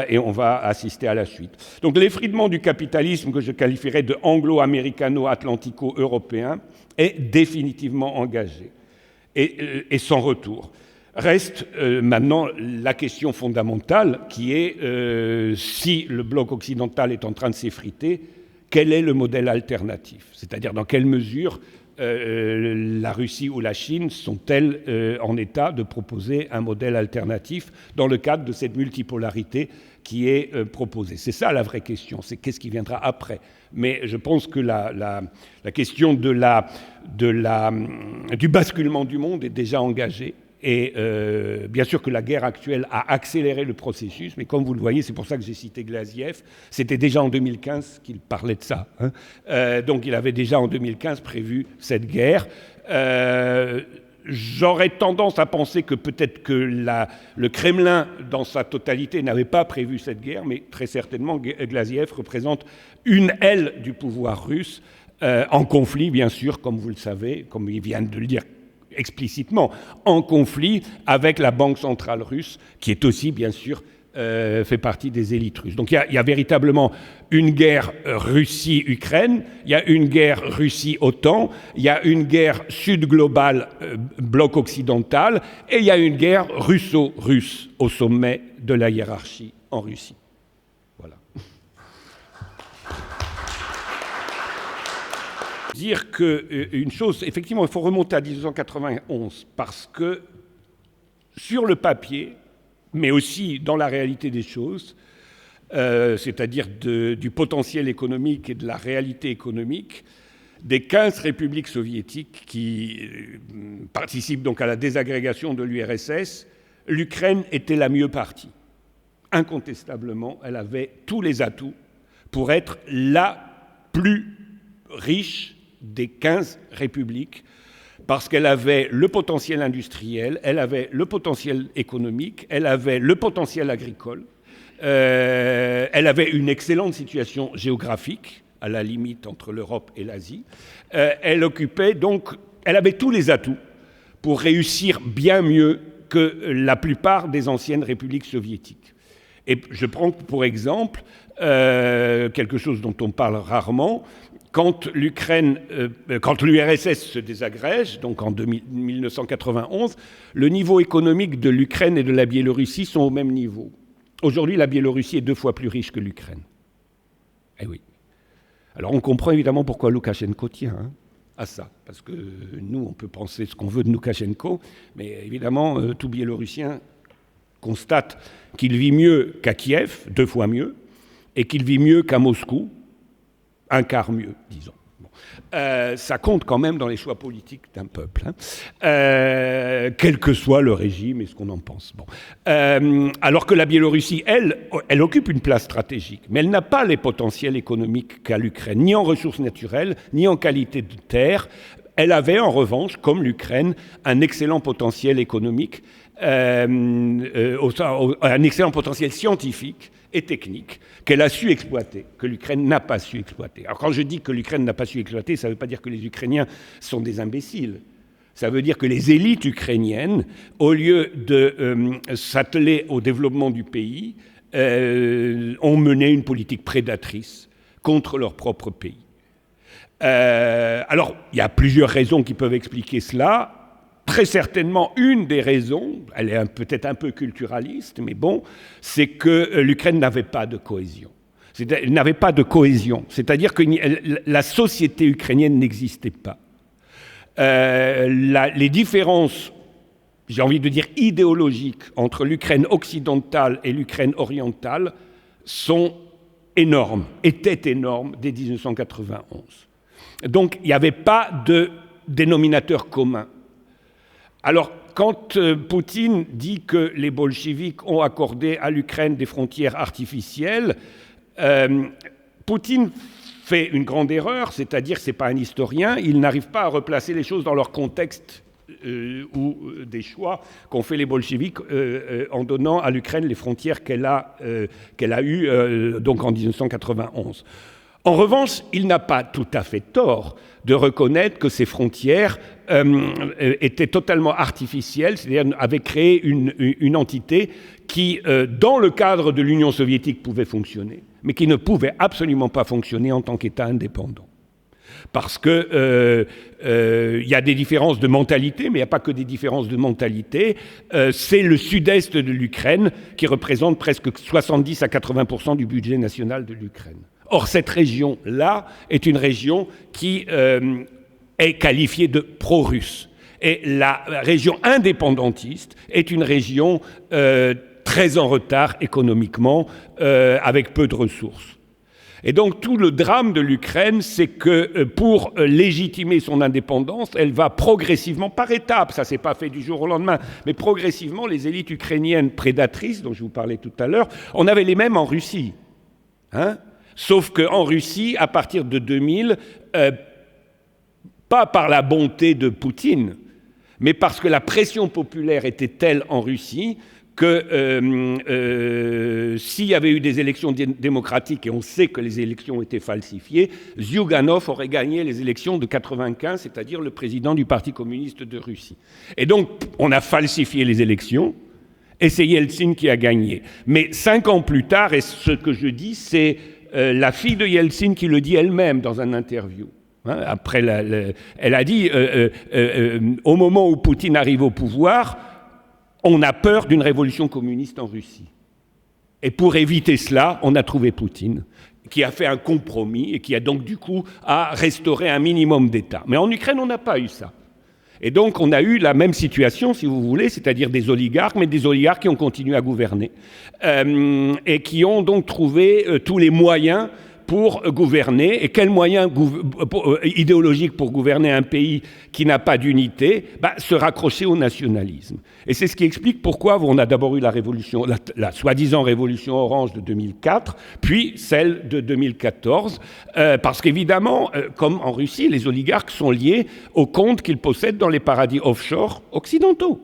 et on va assister à la suite. Donc l'effritement du capitalisme, que je qualifierais de anglo-américano-atlantico-européen, est définitivement engagé et sans retour. Reste maintenant la question fondamentale qui est si le bloc occidental est en train de s'effriter, quel est le modèle alternatif? C'est-à-dire dans quelle mesure la Russie ou la Chine sont-elles en état de proposer un modèle alternatif dans le cadre de cette multipolarité qui est proposée? C'est ça la vraie question, c'est qu'est-ce qui viendra après. Mais je pense que la question du basculement du monde est déjà engagée. Et bien sûr que la guerre actuelle a accéléré le processus, mais comme vous le voyez, c'est pour ça que j'ai cité Glaziev, c'était déjà en 2015 qu'il parlait de ça. Donc il avait déjà en 2015 prévu cette guerre. J'aurais tendance à penser que peut-être que le Kremlin, dans sa totalité, n'avait pas prévu cette guerre, mais très certainement Glaziev représente une aile du pouvoir russe en conflit, bien sûr, comme vous le savez, comme il vient de le dire explicitement, en conflit avec la Banque centrale russe, qui est aussi, bien sûr, fait partie des élites russes. Donc il y a véritablement une guerre Russie-Ukraine, il y a une guerre Russie-OTAN, il y a une guerre sud-globale, bloc occidental, et il y a une guerre russo-russe au sommet de la hiérarchie en Russie. Voilà. Dire qu'une chose, effectivement, il faut remonter à 1991, parce que sur le papier, mais aussi dans la réalité des choses, c'est-à-dire du potentiel économique et de la réalité économique, des 15 républiques soviétiques qui participent donc à la désagrégation de l'URSS, l'Ukraine était la mieux partie. Incontestablement, elle avait tous les atouts pour être la plus riche des 15 républiques, parce qu'elle avait le potentiel industriel, elle avait le potentiel économique, elle avait le potentiel agricole, elle avait une excellente situation géographique, à la limite entre l'Europe et l'Asie. Elle avait tous les atouts pour réussir bien mieux que la plupart des anciennes républiques soviétiques. Et je prends pour exemple quelque chose dont on parle rarement. Quand l'URSS se désagrège, donc en 1991, le niveau économique de l'Ukraine et de la Biélorussie sont au même niveau. Aujourd'hui, la Biélorussie est 2 fois plus riche que l'Ukraine. Eh oui. Alors on comprend évidemment pourquoi Loukachenko tient à ça. Parce que nous, on peut penser ce qu'on veut de Loukachenko, mais évidemment, tout Biélorussien constate qu'il vit mieux qu'à Kiev, 2 fois mieux, et qu'il vit mieux qu'à Moscou, 1/4 mieux, disons. Bon. Ça compte quand même dans les choix politiques d'un peuple, quel que soit le régime et ce qu'on en pense. Bon. Alors que la Biélorussie, elle occupe une place stratégique, mais elle n'a pas les potentiels économiques qu'a l'Ukraine, ni en ressources naturelles, ni en qualité de terre. Elle avait en revanche, comme l'Ukraine, un excellent potentiel économique, un excellent potentiel scientifique et technique qu'elle a su exploiter, que l'Ukraine n'a pas su exploiter. Alors quand je dis que l'Ukraine n'a pas su exploiter, ça ne veut pas dire que les Ukrainiens sont des imbéciles. Ça veut dire que les élites ukrainiennes, au lieu de s'atteler au développement du pays, ont mené une politique prédatrice contre leur propre pays. Alors, il y a plusieurs raisons qui peuvent expliquer cela. Très certainement, une des raisons, elle est peut-être un peu culturaliste, mais bon, c'est que l'Ukraine n'avait pas de cohésion. Elle n'avait pas de cohésion, c'est-à-dire que la société ukrainienne n'existait pas. Les différences, j'ai envie de dire idéologiques, entre l'Ukraine occidentale et l'Ukraine orientale sont énormes, étaient énormes dès 1991. Donc, il n'y avait pas de dénominateur commun. Alors, quand Poutine dit que les bolcheviks ont accordé à l'Ukraine des frontières artificielles, Poutine fait une grande erreur, c'est-à-dire que ce n'est pas un historien, il n'arrive pas à replacer les choses dans leur contexte ou des choix qu'ont fait les bolcheviks en donnant à l'Ukraine les frontières qu'elle a eues donc en 1991. En revanche, il n'a pas tout à fait tort de reconnaître que ces frontières étaient totalement artificielles, c'est-à-dire avaient créé une entité qui, dans le cadre de l'Union soviétique, pouvait fonctionner, mais qui ne pouvait absolument pas fonctionner en tant qu'État indépendant. Parce que y a des différences de mentalité, mais il n'y a pas que des différences de mentalité. C'est le sud-est de l'Ukraine qui représente presque 70 à 80% du budget national de l'Ukraine. Or, cette région-là est une région qui est qualifiée de pro-russe. Et la région indépendantiste est une région très en retard économiquement, avec peu de ressources. Et donc tout le drame de l'Ukraine, c'est que pour légitimer son indépendance, elle va progressivement, par étapes, ça ne s'est pas fait du jour au lendemain, mais progressivement, les élites ukrainiennes prédatrices, dont je vous parlais tout à l'heure, on avait les mêmes en Russie. Sauf qu'en Russie, à partir de 2000, pas par la bonté de Poutine, mais parce que la pression populaire était telle en Russie que s'il y avait eu des élections démocratiques, et on sait que les élections étaient falsifiées, Zyuganov aurait gagné les élections de 1995, c'est-à-dire le président du Parti communiste de Russie. Et donc, on a falsifié les élections, et c'est Yeltsin qui a gagné. Mais 5 ans plus tard, et ce que je dis, c'est la fille de Yeltsin qui le dit elle-même dans un interview. Après, elle a dit, au moment où Poutine arrive au pouvoir, on a peur d'une révolution communiste en Russie. Et pour éviter cela, on a trouvé Poutine, qui a fait un compromis et qui a donc du coup a restauré un minimum d'État. Mais en Ukraine, on n'a pas eu ça. Et donc on a eu la même situation, si vous voulez, c'est-à-dire des oligarques, mais des oligarques qui ont continué à gouverner et qui ont donc trouvé tous les moyens pour gouverner. Et quels moyens idéologiques pour gouverner un pays qui n'a pas d'unité? Se raccrocher au nationalisme. Et c'est ce qui explique pourquoi on a d'abord eu la révolution, la soi-disant révolution orange de 2004, puis celle de 2014, parce qu'évidemment, comme en Russie, les oligarques sont liés aux comptes qu'ils possèdent dans les paradis offshore occidentaux.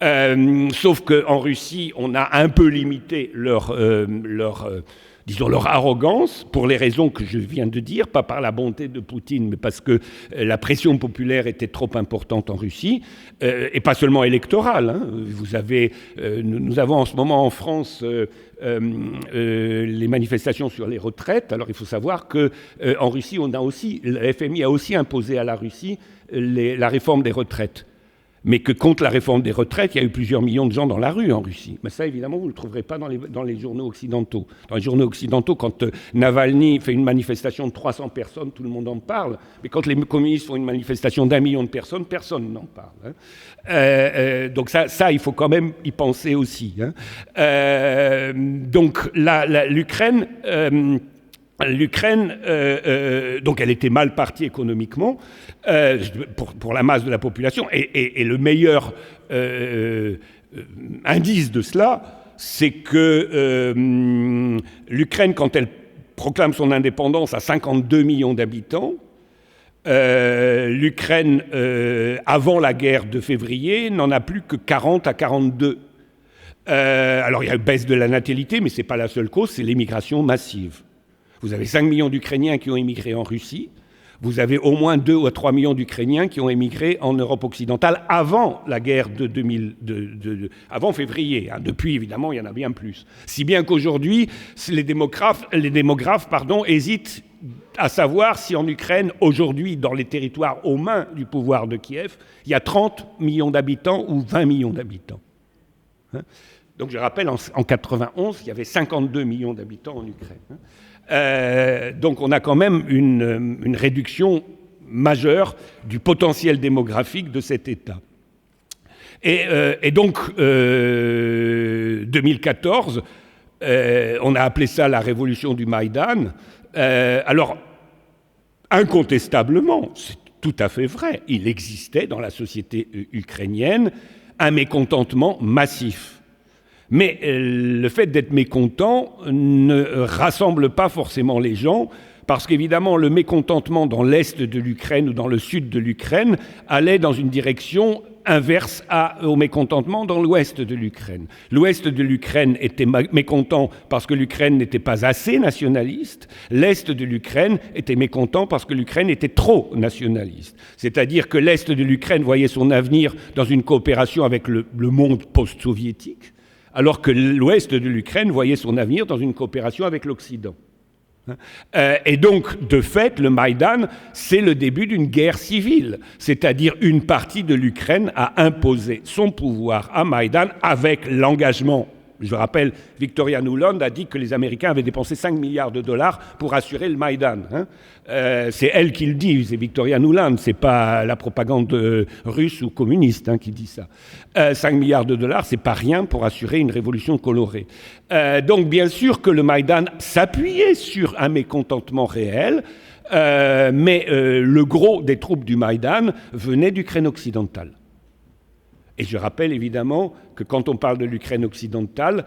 Sauf qu'en Russie, on a un peu limité leur arrogance, pour les raisons que je viens de dire, pas par la bonté de Poutine, mais parce que la pression populaire était trop importante en Russie, et pas seulement électorale. Nous avons en ce moment en France les manifestations sur les retraites. Alors il faut savoir qu'en Russie, le FMI a aussi imposé à la Russie la réforme des retraites. Mais que contre la réforme des retraites, il y a eu plusieurs millions de gens dans la rue en Russie. Mais ça, évidemment, vous ne le trouverez pas dans les journaux occidentaux. Dans les journaux occidentaux, quand Navalny fait une manifestation de 300 personnes, tout le monde en parle. Mais quand les communistes font une manifestation d'1 million de personnes, personne n'en parle. Donc ça, il faut quand même y penser aussi. Donc l'Ukraine... donc elle était mal partie économiquement pour la masse de la population. Et le meilleur indice de cela, c'est que l'Ukraine, quand elle proclame son indépendance, a 52 millions d'habitants. L'Ukraine, avant la guerre de février, n'en a plus que 40 à 42. Alors il y a une baisse de la natalité, mais ce n'est pas la seule cause, c'est l'émigration massive. Vous avez 5 millions d'Ukrainiens qui ont émigré en Russie. Vous avez au moins 2 ou 3 millions d'Ukrainiens qui ont émigré en Europe occidentale avant la guerre avant février. Depuis, évidemment, il y en a bien plus. Si bien qu'aujourd'hui, les démographes hésitent à savoir si en Ukraine, aujourd'hui, dans les territoires aux mains du pouvoir de Kiev, il y a 30 millions d'habitants ou 20 millions d'habitants. Donc je rappelle, en 1991, il y avait 52 millions d'habitants en Ukraine. Donc on a quand même une réduction majeure du potentiel démographique de cet État. Et donc 2014, on a appelé ça la révolution du Maïdan. Alors incontestablement, c'est tout à fait vrai, il existait dans la société ukrainienne un mécontentement massif. Mais le fait d'être mécontent ne rassemble pas forcément les gens Parce qu'évidemment, le mécontentement dans l'est de l'Ukraine ou dans le sud de l'Ukraine allait dans une direction inverse au mécontentement dans l'ouest de l'Ukraine. L'ouest de l'Ukraine était mécontent parce que l'Ukraine n'était pas assez nationaliste. L'est de l'Ukraine était mécontent parce que l'Ukraine était trop nationaliste. C'est-à-dire que l'est de l'Ukraine voyait son avenir dans une coopération avec le monde post-soviétique, alors que l'ouest de l'Ukraine voyait son avenir dans une coopération avec l'Occident. Et donc, de fait, le Maïdan, c'est le début d'une guerre civile. C'est-à-dire une partie de l'Ukraine a imposé son pouvoir à Maïdan avec l'engagement. Je rappelle, Victoria Nuland a dit que les Américains avaient dépensé 5 milliards de dollars pour assurer le Maïdan. C'est elle qui le dit, c'est Victoria Nuland, c'est pas la propagande russe ou communiste qui dit ça. 5 milliards de dollars, c'est pas rien pour assurer une révolution colorée. Donc bien sûr que le Maïdan s'appuyait sur un mécontentement réel, mais le gros des troupes du Maïdan venait d'Ukraine occidentale. Et je rappelle évidemment que quand on parle de l'Ukraine occidentale,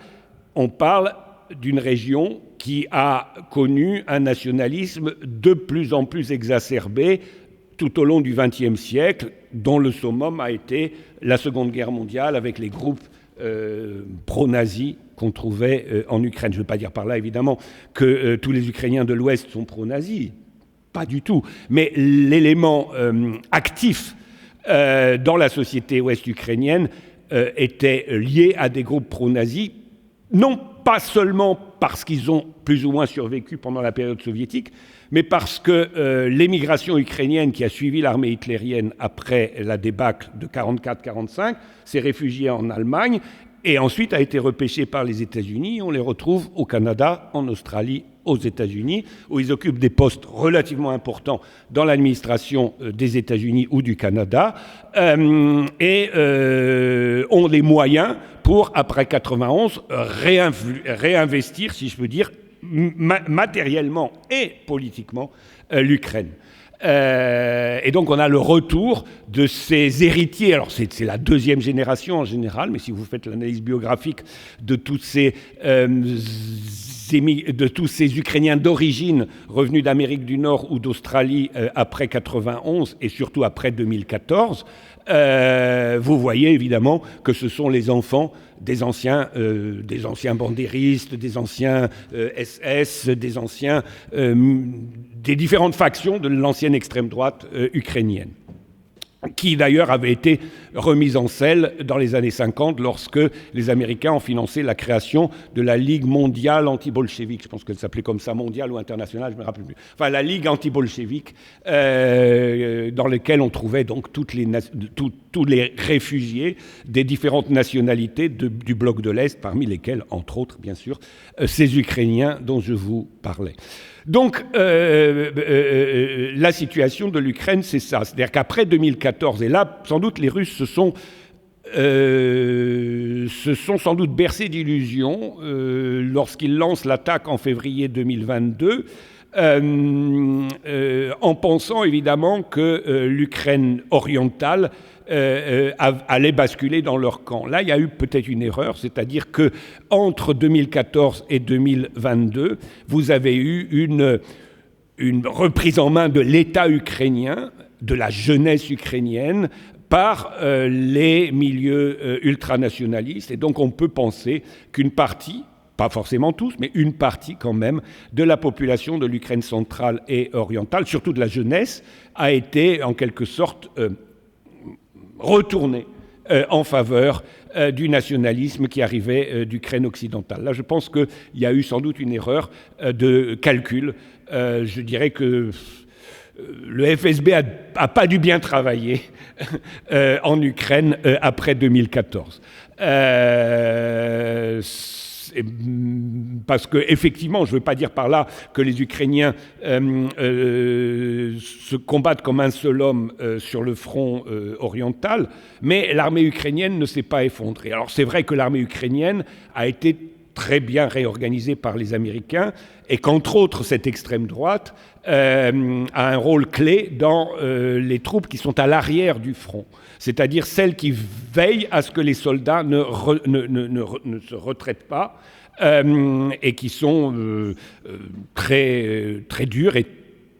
on parle d'une région qui a connu un nationalisme de plus en plus exacerbé tout au long du XXe siècle, dont le summum a été la Seconde Guerre mondiale avec les groupes pro-nazis qu'on trouvait en Ukraine. Je ne veux pas dire par là, évidemment, que tous les Ukrainiens de l'Ouest sont pro-nazis. Pas du tout. Mais l'élément actif dans la société ouest-ukrainienne étaient liés à des groupes pro-nazis, non pas seulement parce qu'ils ont plus ou moins survécu pendant la période soviétique, mais parce que l'émigration ukrainienne qui a suivi l'armée hitlérienne après la débâcle de 1944-1945 s'est réfugiée en Allemagne et ensuite a été repêchée par les États-Unis. On les retrouve au Canada, en Australie, aux États-Unis, où ils occupent des postes relativement importants dans l'administration des États-Unis ou du Canada, et ont les moyens pour, après 91, réinvestir, si je peux dire, matériellement et politiquement, l'Ukraine. Et donc on a le retour de ces héritiers. Alors c'est la deuxième génération en général, mais si vous faites l'analyse biographique de tous ces Ukrainiens d'origine revenus d'Amérique du Nord ou d'Australie après 91 et surtout après 2014, vous voyez évidemment que ce sont les enfants des anciens bandéristes, des anciens SS, des anciens des différentes factions de l'ancienne extrême droite ukrainienne, qui d'ailleurs avait été remise en selle dans les années 50 lorsque les Américains ont financé la création de la Ligue mondiale anti-bolchevique. Je pense qu'elle s'appelait comme ça, mondiale ou internationale, je ne me rappelle plus. Enfin, la Ligue anti-bolchevique, dans laquelle on trouvait donc tous les réfugiés des différentes nationalités du bloc de l'Est, parmi lesquels, entre autres, bien sûr, ces Ukrainiens dont je vous parlais. Donc, la situation de l'Ukraine, c'est ça. C'est-à-dire qu'après 2014, et là, sans doute, les Russes se sont sans doute bercés d'illusions lorsqu'ils lancent l'attaque en février 2022, en pensant évidemment que l'Ukraine orientale allait basculer dans leur camp. Là, il y a eu peut-être une erreur, c'est-à-dire que entre 2014 et 2022, vous avez eu une reprise en main de l'État ukrainien, de la jeunesse ukrainienne, par les milieux ultranationalistes. Et donc on peut penser qu'une partie, pas forcément tous, mais une partie quand même de la population de l'Ukraine centrale et orientale, surtout de la jeunesse, a été en quelque sorte retournée en faveur du nationalisme qui arrivait d'Ukraine occidentale. Là, je pense qu'il y a eu sans doute une erreur de calcul. Je dirais que le FSB a pas dû bien travailler en Ukraine après 2014. Parce que effectivement, je ne veux pas dire par là que les Ukrainiens se combattent comme un seul homme sur le front oriental, mais l'armée ukrainienne ne s'est pas effondrée. Alors c'est vrai que l'armée ukrainienne a été très bien réorganisée par les Américains, et qu'entre autres, cette extrême droite a un rôle clé dans les troupes qui sont à l'arrière du front, c'est-à-dire celles qui veillent à ce que les soldats ne se retraitent pas, et qui sont très, très dures et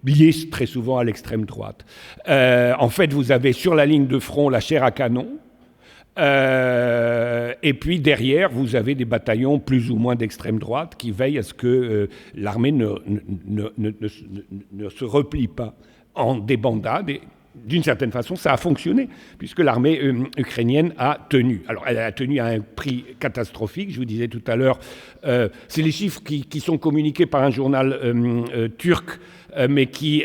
liées très souvent à l'extrême droite. En fait, vous avez sur la ligne de front la chair à canon, et puis derrière, vous avez des bataillons plus ou moins d'extrême droite qui veillent à ce que l'armée ne se replie pas en débandade. Et d'une certaine façon, ça a fonctionné, puisque l'armée ukrainienne a tenu. Alors, elle a tenu à un prix catastrophique. Je vous disais tout à l'heure, c'est les chiffres qui sont communiqués par un journal turc, mais qui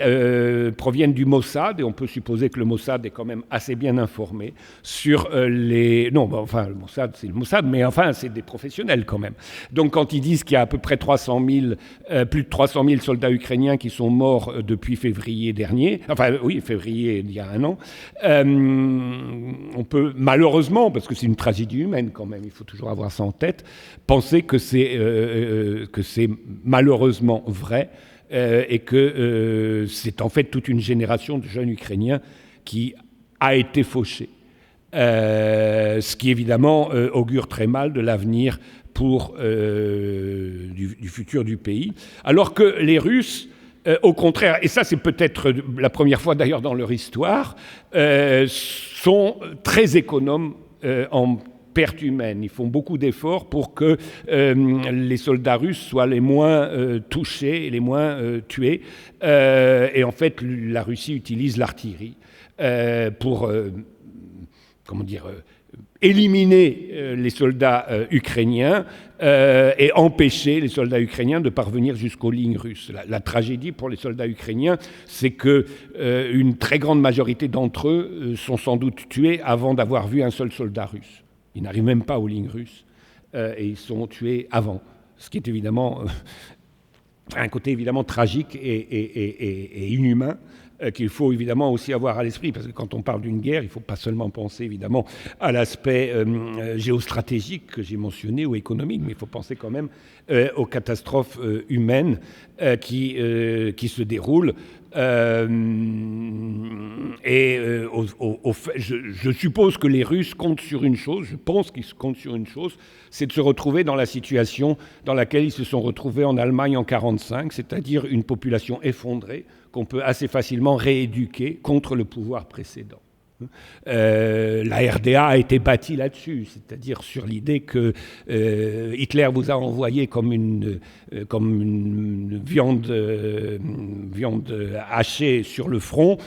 proviennent du Mossad, et on peut supposer que le Mossad est quand même assez bien informé sur les... Non, enfin, le Mossad, c'est le Mossad, mais enfin, c'est des professionnels quand même. Donc, quand ils disent qu'il y a à peu près plus de 300 000 soldats ukrainiens qui sont morts depuis février dernier, enfin, oui, février il y a un an, on peut malheureusement, parce que c'est une tragédie humaine quand même, il faut toujours avoir ça en tête, penser que c'est malheureusement vrai, et que c'est en fait toute une génération de jeunes Ukrainiens qui a été fauchée. Ce qui évidemment augure très mal de l'avenir pour du futur du pays. Alors que les Russes, au contraire, et ça c'est peut-être la première fois d'ailleurs dans leur histoire, sont très économes en pertes humaines. Ils font beaucoup d'efforts pour que les soldats russes soient les moins touchés et les moins tués. Et en fait, la Russie utilise l'artillerie pour éliminer les soldats ukrainiens et empêcher les soldats ukrainiens de parvenir jusqu'aux lignes russes. La tragédie pour les soldats ukrainiens, c'est qu'une très grande majorité d'entre eux sont sans doute tués avant d'avoir vu un seul soldat russe. Ils n'arrivent même pas aux lignes russes, et ils sont tués avant. Ce qui est évidemment un côté évidemment tragique et inhumain, qu'il faut évidemment aussi avoir à l'esprit, parce que quand on parle d'une guerre, il ne faut pas seulement penser évidemment à l'aspect géostratégique que j'ai mentionné ou économique, mais il faut penser quand même aux catastrophes humaines qui se déroulent. Je suppose que les Russes comptent sur une chose, je pense qu'ils comptent sur une chose, c'est de se retrouver dans la situation dans laquelle ils se sont retrouvés en Allemagne en 1945, c'est-à-dire une population effondrée qu'on peut assez facilement rééduquer contre le pouvoir précédent. La RDA a été bâtie là-dessus, c'est-à-dire sur l'idée que Hitler vous a envoyé comme une viande hachée sur le front.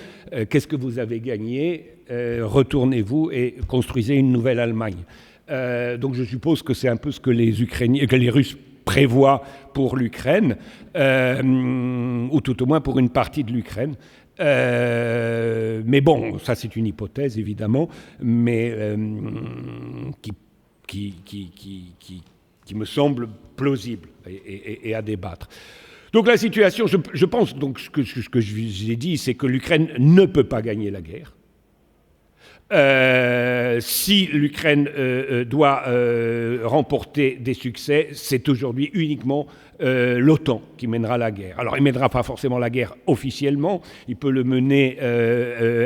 Qu'est-ce que vous avez gagné ? Retournez-vous et construisez une nouvelle Allemagne. Donc je suppose que c'est un peu ce que les Russes prévoient pour l'Ukraine, ou tout au moins pour une partie de l'Ukraine. Mais bon, ça c'est une hypothèse évidemment, mais qui me semble plausible et à débattre. Donc la situation, je pense, donc ce que j'ai dit, c'est que l'Ukraine ne peut pas gagner la guerre. Si l'Ukraine doit remporter des succès, c'est aujourd'hui uniquement l'OTAN qui mènera la guerre. Alors il ne mènera pas forcément la guerre officiellement, il peut le mener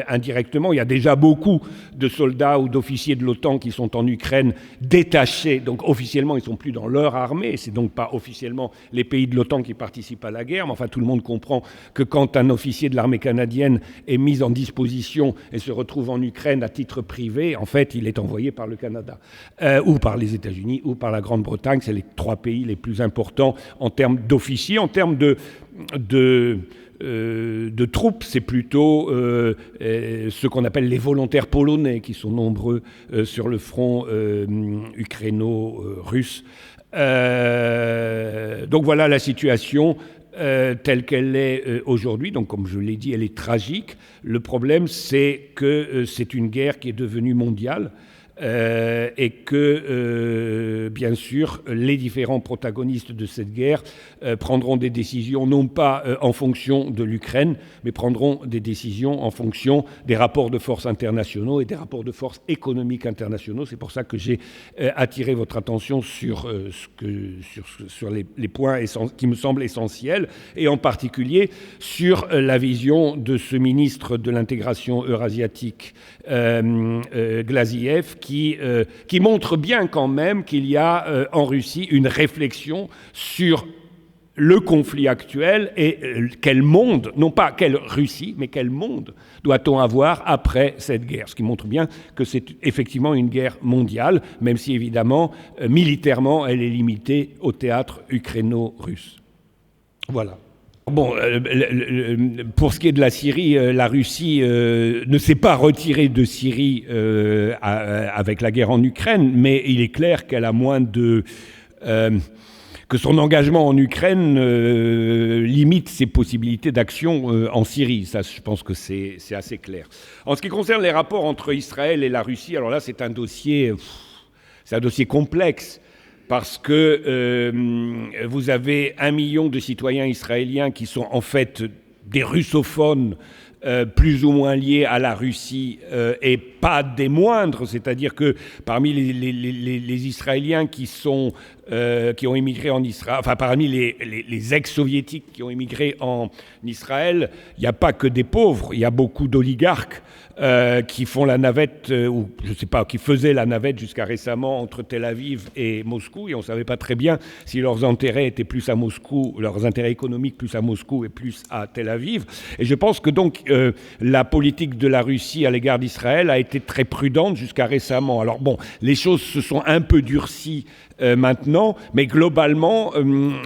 indirectement. Il y a déjà beaucoup de soldats ou d'officiers de l'OTAN qui sont en Ukraine détachés, donc officiellement ils ne sont plus dans leur armée, c'est donc pas officiellement les pays de l'OTAN qui participent à la guerre, mais enfin tout le monde comprend que quand un officier de l'armée canadienne est mis en disposition et se retrouve en Ukraine à titre privé, en fait il est envoyé par le Canada, ou par les États-Unis, ou par la Grande-Bretagne, c'est les 3 pays les plus importants en termes d'officiers. En termes de troupes, c'est plutôt ce qu'on appelle les volontaires polonais, qui sont nombreux sur le front ukraino-russe. Donc voilà la situation telle qu'elle est aujourd'hui. Donc comme je l'ai dit, elle est tragique. Le problème, c'est que c'est une guerre qui est devenue mondiale. et que, bien sûr, les différents protagonistes de cette guerre prendront des décisions non pas en fonction de l'Ukraine, mais prendront des décisions en fonction des rapports de force internationaux et des rapports de force économiques internationaux. C'est pour ça que j'ai attiré votre attention sur les points qui me semblent essentiels, et en particulier sur la vision de ce ministre de l'intégration eurasiatique, Glaziev, qui montre bien quand même qu'il y a en Russie une réflexion sur le conflit actuel et quel monde, non pas quelle Russie, mais quel monde doit-on avoir après cette guerre. Ce qui montre bien que c'est effectivement une guerre mondiale, même si évidemment, militairement, elle est limitée au théâtre ukraino-russe. Voilà. Bon, pour ce qui est de la Syrie, la Russie ne s'est pas retirée de Syrie avec la guerre en Ukraine, mais il est clair qu'elle a moins de... que son engagement en Ukraine limite ses possibilités d'action en Syrie. Ça, je pense que c'est assez clair. En ce qui concerne les rapports entre Israël et la Russie, alors là, c'est un dossier complexe, parce que vous avez 1 million de citoyens israéliens qui sont en fait des russophones, plus ou moins liés à la Russie, et pas des moindres, c'est-à-dire que parmi les Israéliens qui ont émigré en Israël, enfin parmi les ex-soviétiques qui ont émigré en Israël, il n'y a pas que des pauvres, il y a beaucoup d'oligarques qui font la navette, ou je ne sais pas, qui faisaient la navette jusqu'à récemment entre Tel Aviv et Moscou, et on ne savait pas très bien si leurs intérêts étaient plus à Moscou, leurs intérêts économiques plus à Moscou et plus à Tel Aviv. Et je pense que donc la politique de la Russie à l'égard d'Israël a été très prudente jusqu'à récemment. Alors bon, les choses se sont un peu durcies maintenant, mais globalement,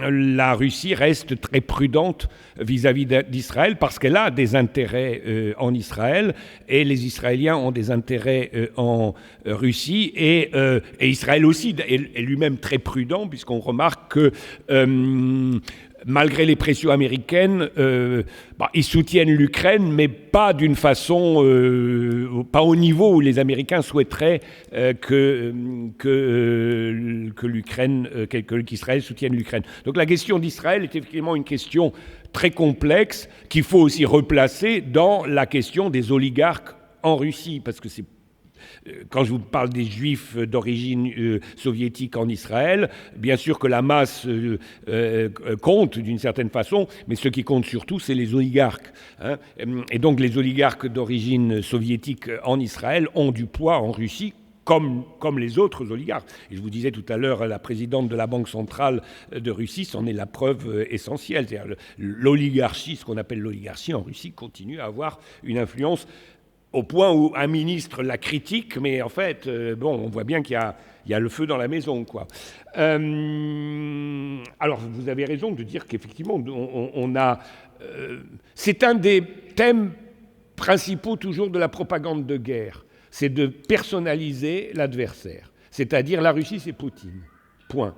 la Russie reste très prudente vis-à-vis d'Israël parce qu'elle a des intérêts en Israël et les Israéliens ont des intérêts en Russie et Israël aussi est lui-même très prudent puisqu'on remarque que malgré les pressions américaines, ils soutiennent l'Ukraine, mais pas d'une façon, pas au niveau où les Américains souhaiteraient qu'Israël soutienne l'Ukraine. Donc la question d'Israël est effectivement une question très complexe qu'il faut aussi replacer dans la question des oligarques en Russie, parce que quand je vous parle des Juifs d'origine soviétique en Israël, bien sûr que la masse compte d'une certaine façon, mais ce qui compte surtout, c'est les oligarques. Hein. Et donc les oligarques d'origine soviétique en Israël ont du poids en Russie, comme les autres oligarques. Et je vous disais tout à l'heure, la présidente de la Banque centrale de Russie, c'en est la preuve essentielle. C'est-à-dire l'oligarchie, ce qu'on appelle l'oligarchie en Russie, continue à avoir une influence au point où un ministre la critique, mais en fait, on voit bien qu'il y a le feu dans la maison, quoi. Alors, vous avez raison de dire qu'effectivement, c'est un des thèmes principaux toujours de la propagande de guerre, c'est de personnaliser l'adversaire. C'est-à-dire, la Russie, c'est Poutine. Point.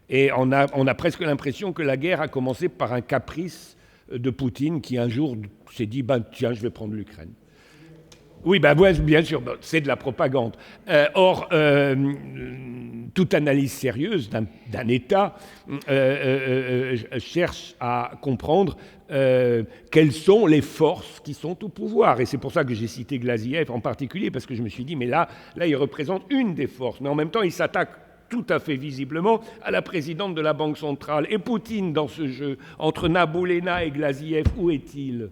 Et on a presque l'impression que la guerre a commencé par un caprice de Poutine qui, un jour, s'est dit tiens, je vais prendre l'Ukraine. Oui, bien sûr, c'est de la propagande. Or, toute analyse sérieuse d'un État cherche à comprendre quelles sont les forces qui sont au pouvoir. Et c'est pour ça que j'ai cité Glaziev en particulier, parce que je me suis dit, mais là, il représente une des forces. Mais en même temps, il s'attaque tout à fait visiblement à la présidente de la Banque centrale. Et Poutine, dans ce jeu, entre Naboulena et Glaziev, où est-il ?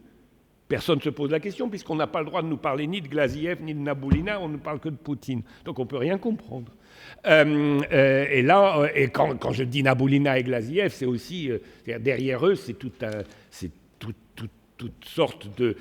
Personne ne se pose la question, puisqu'on n'a pas le droit de nous parler ni de Glaziev, ni de Naboulina, on ne parle que de Poutine. Donc on ne peut rien comprendre. Et là, quand je dis Naboulina et Glaziev, c'est aussi, derrière eux, c'est toutes sortes de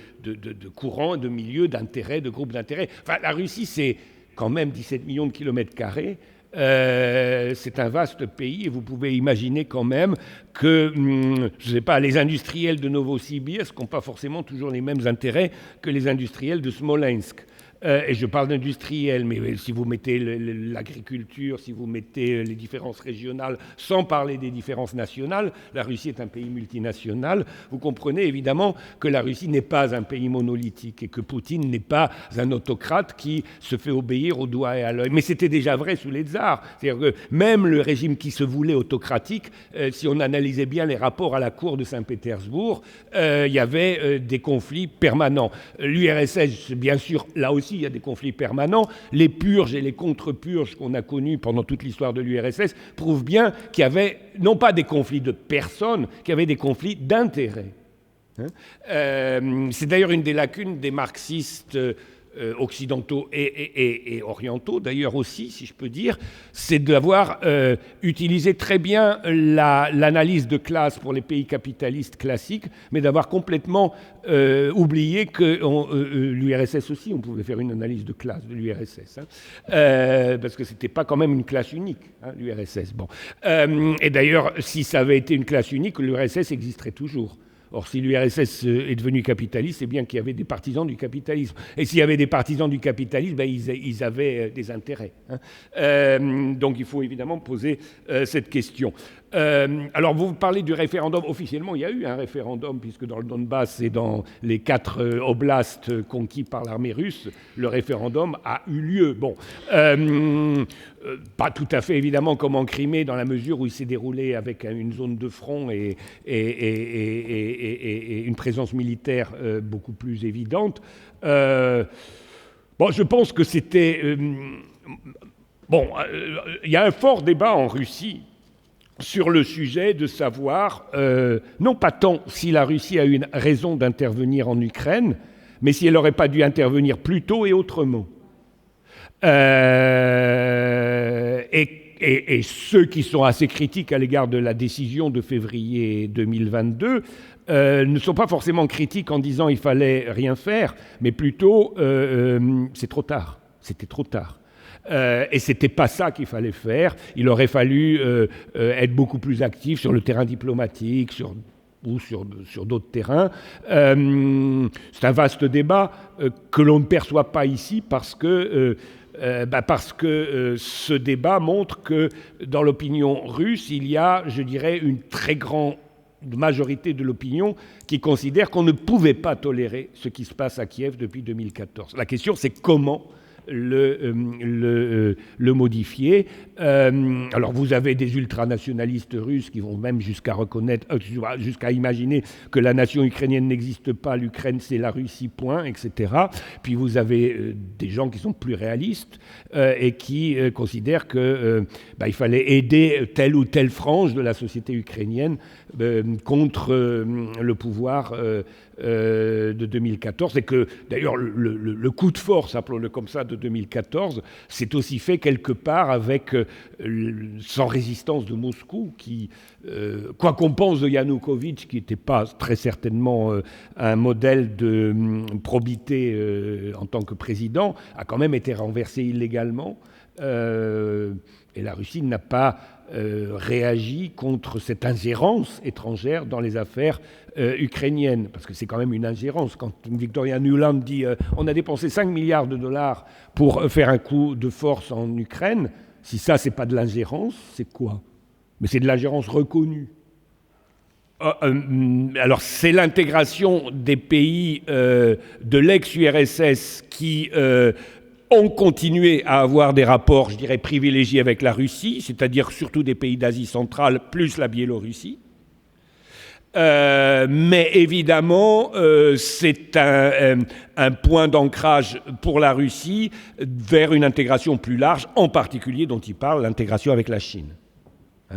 courants, de milieux, d'intérêts, de groupes d'intérêts. Enfin, la Russie, c'est quand même 17 millions de kilomètres carrés. C'est un vaste pays et vous pouvez imaginer quand même que, je ne sais pas, les industriels de Novosibirsk n'ont pas forcément toujours les mêmes intérêts que les industriels de Smolensk. et je parle d'industriel, mais si vous mettez l'agriculture, si vous mettez les différences régionales, sans parler des différences nationales, la Russie est un pays multinational, vous comprenez évidemment que la Russie n'est pas un pays monolithique et que Poutine n'est pas un autocrate qui se fait obéir au doigt et à l'œil. Mais c'était déjà vrai sous les tsars. C'est-à-dire que même le régime qui se voulait autocratique, si on analysait bien les rapports à la cour de Saint-Pétersbourg, il y avait des conflits permanents. L'URSS, bien sûr, là aussi, il y a des conflits permanents. Les purges et les contre-purges qu'on a connus pendant toute l'histoire de l'URSS prouvent bien qu'il y avait non pas des conflits de personnes, qu'il y avait des conflits d'intérêts. C'est d'ailleurs une des lacunes des marxistes occidentaux et orientaux, d'ailleurs aussi, si je peux dire, c'est d'avoir utilisé très bien l'analyse de classe pour les pays capitalistes classiques, mais d'avoir complètement oublié que l'URSS aussi, on pouvait faire une analyse de classe de l'URSS, parce que c'était pas quand même une classe unique, l'URSS. Bon. Et d'ailleurs, si ça avait été une classe unique, l'URSS existerait toujours. Or, si l'URSS est devenue capitaliste, c'est bien qu'il y avait des partisans du capitalisme. Et s'il y avait des partisans du capitalisme, ils avaient des intérêts. Donc, il faut évidemment poser cette question. Alors, vous parlez du référendum. Officiellement, il y a eu un référendum, puisque dans le Donbass et dans les 4 oblasts conquis par l'armée russe, le référendum a eu lieu. Bon, pas tout à fait, évidemment, comme en Crimée, dans la mesure où il s'est déroulé avec une zone de front et une présence militaire beaucoup plus évidente. Bon, je pense que c'était... bon, il y a un fort débat en Russie sur le sujet de savoir, non pas tant si la Russie a eu une raison d'intervenir en Ukraine, mais si elle n'aurait pas dû intervenir plus tôt et autrement. Et ceux qui sont assez critiques à l'égard de la décision de février 2022 ne sont pas forcément critiques en disant il fallait rien faire, mais plutôt c'est trop tard, c'était trop tard. Et c'était pas ça qu'il fallait faire. Il aurait fallu être beaucoup plus actif sur le terrain diplomatique, ou sur d'autres terrains. C'est un vaste débat que l'on ne perçoit pas ici parce que ce débat montre que dans l'opinion russe, il y a, je dirais, une très grande majorité de l'opinion qui considère qu'on ne pouvait pas tolérer ce qui se passe à Kiev depuis 2014. La question, c'est comment le modifier. Alors vous avez des ultranationalistes russes qui vont même jusqu'à reconnaître, jusqu'à imaginer que la nation ukrainienne n'existe pas, l'Ukraine c'est la Russie, point, etc. Puis vous avez des gens qui sont plus réalistes et qui considèrent que il fallait aider telle ou telle frange de la société ukrainienne contre le pouvoir de 2014, et que d'ailleurs le coup de force, appelons-le comme ça, de 2014, c'est aussi fait quelque part avec sans résistance de Moscou, qui, quoi qu'on pense de Yanukovych, qui n'était pas très certainement un modèle de probité en tant que président, a quand même été renversé illégalement. Et la Russie n'a pas réagi contre cette ingérence étrangère dans les affaires ukrainiennes, parce que c'est quand même une ingérence. Quand Victoria Nuland dit on a dépensé 5 milliards de dollars pour faire un coup de force en Ukraine, si ça c'est pas de l'ingérence, c'est quoi? Mais c'est de l'ingérence reconnue. Alors c'est l'intégration des pays de l'ex-URSS qui ont continué à avoir des rapports, je dirais, privilégiés avec la Russie, c'est-à-dire surtout des pays d'Asie centrale, plus la Biélorussie. Mais évidemment, c'est un point d'ancrage pour la Russie vers une intégration plus large, en particulier dont il parle, l'intégration avec la Chine,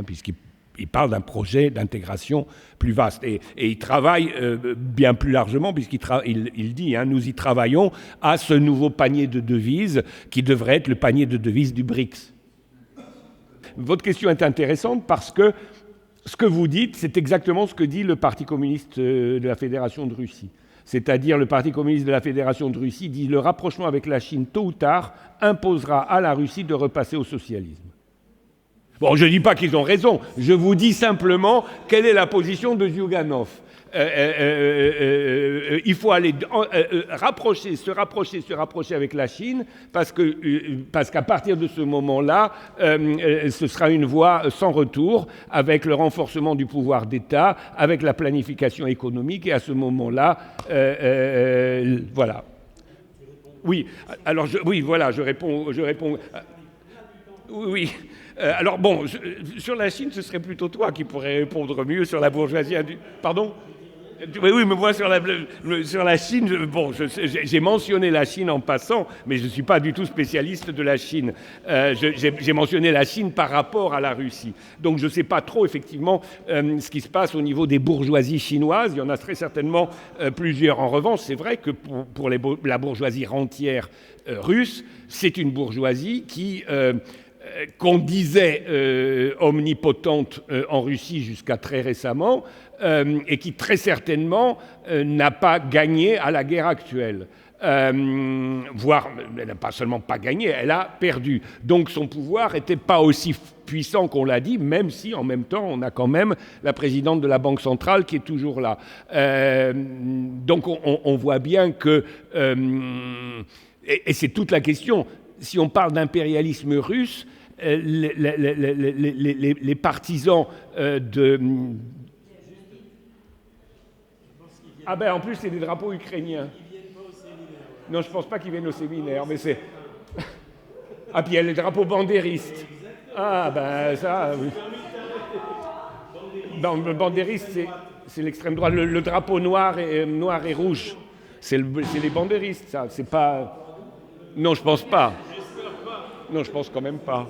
puisqu'il parle d'un projet d'intégration plus vaste. Et il travaille bien plus largement, puisqu'il dit nous y travaillons à ce nouveau panier de devises qui devrait être le panier de devises du BRICS. Votre question est intéressante parce que ce que vous dites, c'est exactement ce que dit le Parti communiste de la Fédération de Russie. C'est-à-dire le Parti communiste de la Fédération de Russie dit le rapprochement avec la Chine, tôt ou tard, imposera à la Russie de repasser au socialisme. Bon, je ne dis pas qu'ils ont raison, je vous dis simplement quelle est la position de Zyuganov. Il faut aller se rapprocher avec la Chine parce qu'à partir de ce moment-là, ce sera une voie sans retour avec le renforcement du pouvoir d'État, avec la planification économique et à ce moment-là, voilà. Oui, alors je réponds. Oui. Alors bon, sur la Chine, ce serait plutôt toi qui pourrais répondre mieux sur la bourgeoisie. Pardon ? Oui, mais moi sur la Chine, j'ai mentionné la Chine en passant, mais je ne suis pas du tout spécialiste de la Chine. J'ai mentionné la Chine par rapport à la Russie. Donc je ne sais pas trop effectivement ce qui se passe au niveau des bourgeoisies chinoises. Il y en a très certainement plusieurs. En revanche, c'est vrai que pour la bourgeoisie rentière russe, c'est une bourgeoisie qui... qu'on disait omnipotente en Russie jusqu'à très récemment, et qui très certainement n'a pas gagné à la guerre actuelle. Voire, elle n'a pas seulement pas gagné, elle a perdu. Donc son pouvoir n'était pas aussi puissant qu'on l'a dit, même si en même temps on a quand même la présidente de la Banque centrale qui est toujours là. Donc on voit bien que... et c'est toute la question. Si on parle d'impérialisme russe, les partisans de... Ah ben en plus c'est des drapeaux ukrainiens. Non, je ne pense pas qu'ils viennent au séminaire, mais c'est... Ah puis il y a les drapeaux bandéristes. Ah ben ça... Oui. Non, le bandériste c'est l'extrême droite. Le drapeau noir et rouge, c'est les bandéristes, ça. C'est pas... Non, je pense pas. Non, je pense quand même pas.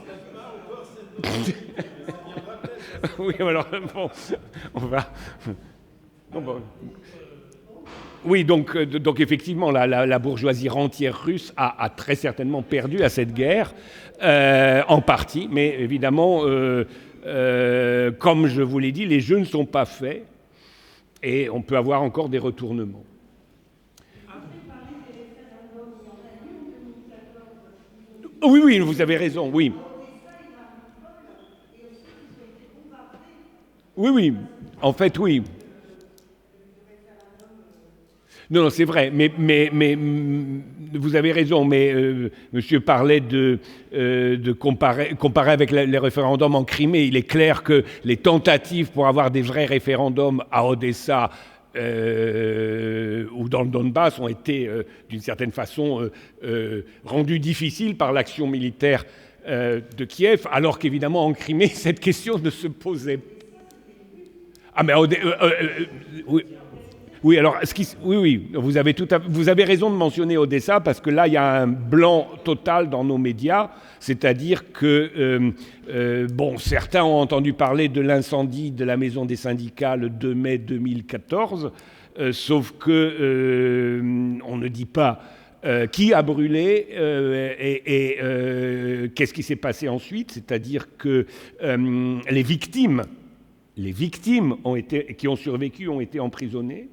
Oui, alors, bon, on va... Bon. Oui, donc effectivement, la bourgeoisie rentière russe a très certainement perdu à cette guerre, en partie, mais évidemment, comme je vous l'ai dit, les jeux ne sont pas faits, et on peut avoir encore des retournements. Oui, vous avez raison, oui. Oui, en fait, oui. Non, c'est vrai, mais vous avez raison, mais monsieur parlait de comparer avec les référendums en Crimée. Il est clair que les tentatives pour avoir des vrais référendums à Odessa ou dans le Donbass ont été, d'une certaine façon, rendues difficiles par l'action militaire de Kiev, alors qu'évidemment, en Crimée, cette question ne se posait pas. Ah, mais oui. Oui, alors, oui, vous avez raison de mentionner Odessa parce que là, il y a un blanc total dans nos médias, c'est-à-dire que, certains ont entendu parler de l'incendie de la Maison des syndicats le 2 mai 2014, sauf que on ne dit pas qui a brûlé et qu'est-ce qui s'est passé ensuite, c'est-à-dire que les victimes qui ont survécu ont été emprisonnés.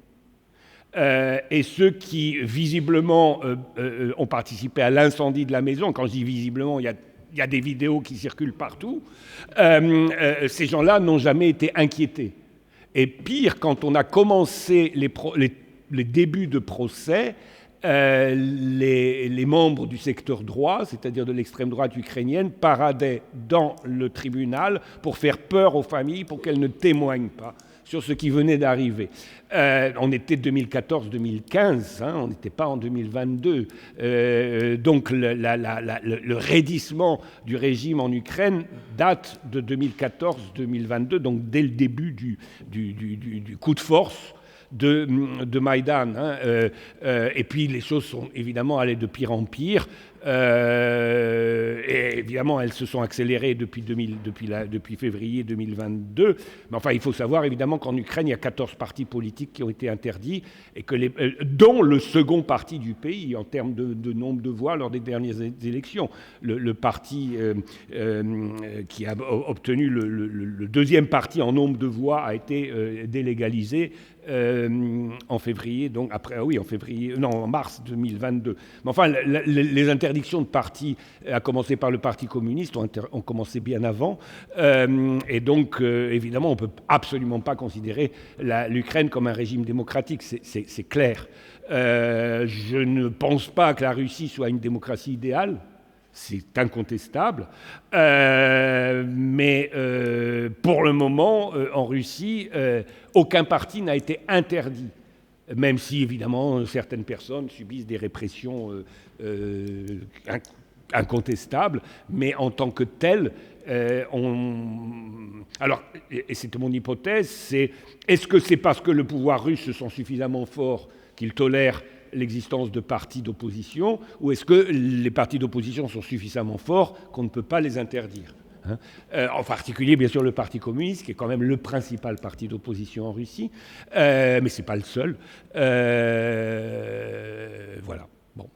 Et ceux qui, visiblement, ont participé à l'incendie de la maison, quand je dis visiblement, il y a des vidéos qui circulent partout, ces gens-là n'ont jamais été inquiétés. Et pire, quand on a commencé les débuts de procès, les membres du secteur droit, c'est-à-dire de l'extrême droite ukrainienne, paradaient dans le tribunal pour faire peur aux familles, pour qu'elles ne témoignent pas sur ce qui venait d'arriver. On était 2014-2015, on n'était pas en 2022. Donc le raidissement du régime en Ukraine date de 2014-2022, donc dès le début du coup de force de Maïdan. Et puis les choses sont évidemment allées de pire en pire. Et évidemment, elles se sont accélérées depuis février 2022. Mais enfin, il faut savoir évidemment qu'en Ukraine, il y a 14 partis politiques qui ont été interdits, et dont le second parti du pays en termes de nombre de voix lors des dernières élections. Le parti qui a obtenu le deuxième parti en nombre de voix a été délégalisé en février, donc en mars 2022. Mais enfin, les interdictions interdictions de partis, à commencer par le Parti communiste, ont commencé bien avant. Et donc, évidemment, on ne peut absolument pas considérer l'Ukraine comme un régime démocratique, c'est clair. Je ne pense pas que la Russie soit une démocratie idéale. C'est incontestable. Mais pour le moment, en Russie, aucun parti n'a été interdit. Même si, évidemment, certaines personnes subissent des répressions incontestables, mais en tant que telles, alors, et c'était mon hypothèse, c'est est-ce que c'est parce que le pouvoir russe se sent suffisamment fort qu'il tolère l'existence de partis d'opposition, ou est-ce que les partis d'opposition sont suffisamment forts qu'on ne peut pas les interdire ? En particulier, bien sûr, le Parti communiste, qui est quand même le principal parti d'opposition en Russie, mais ce n'est pas le seul. Voilà. Bon.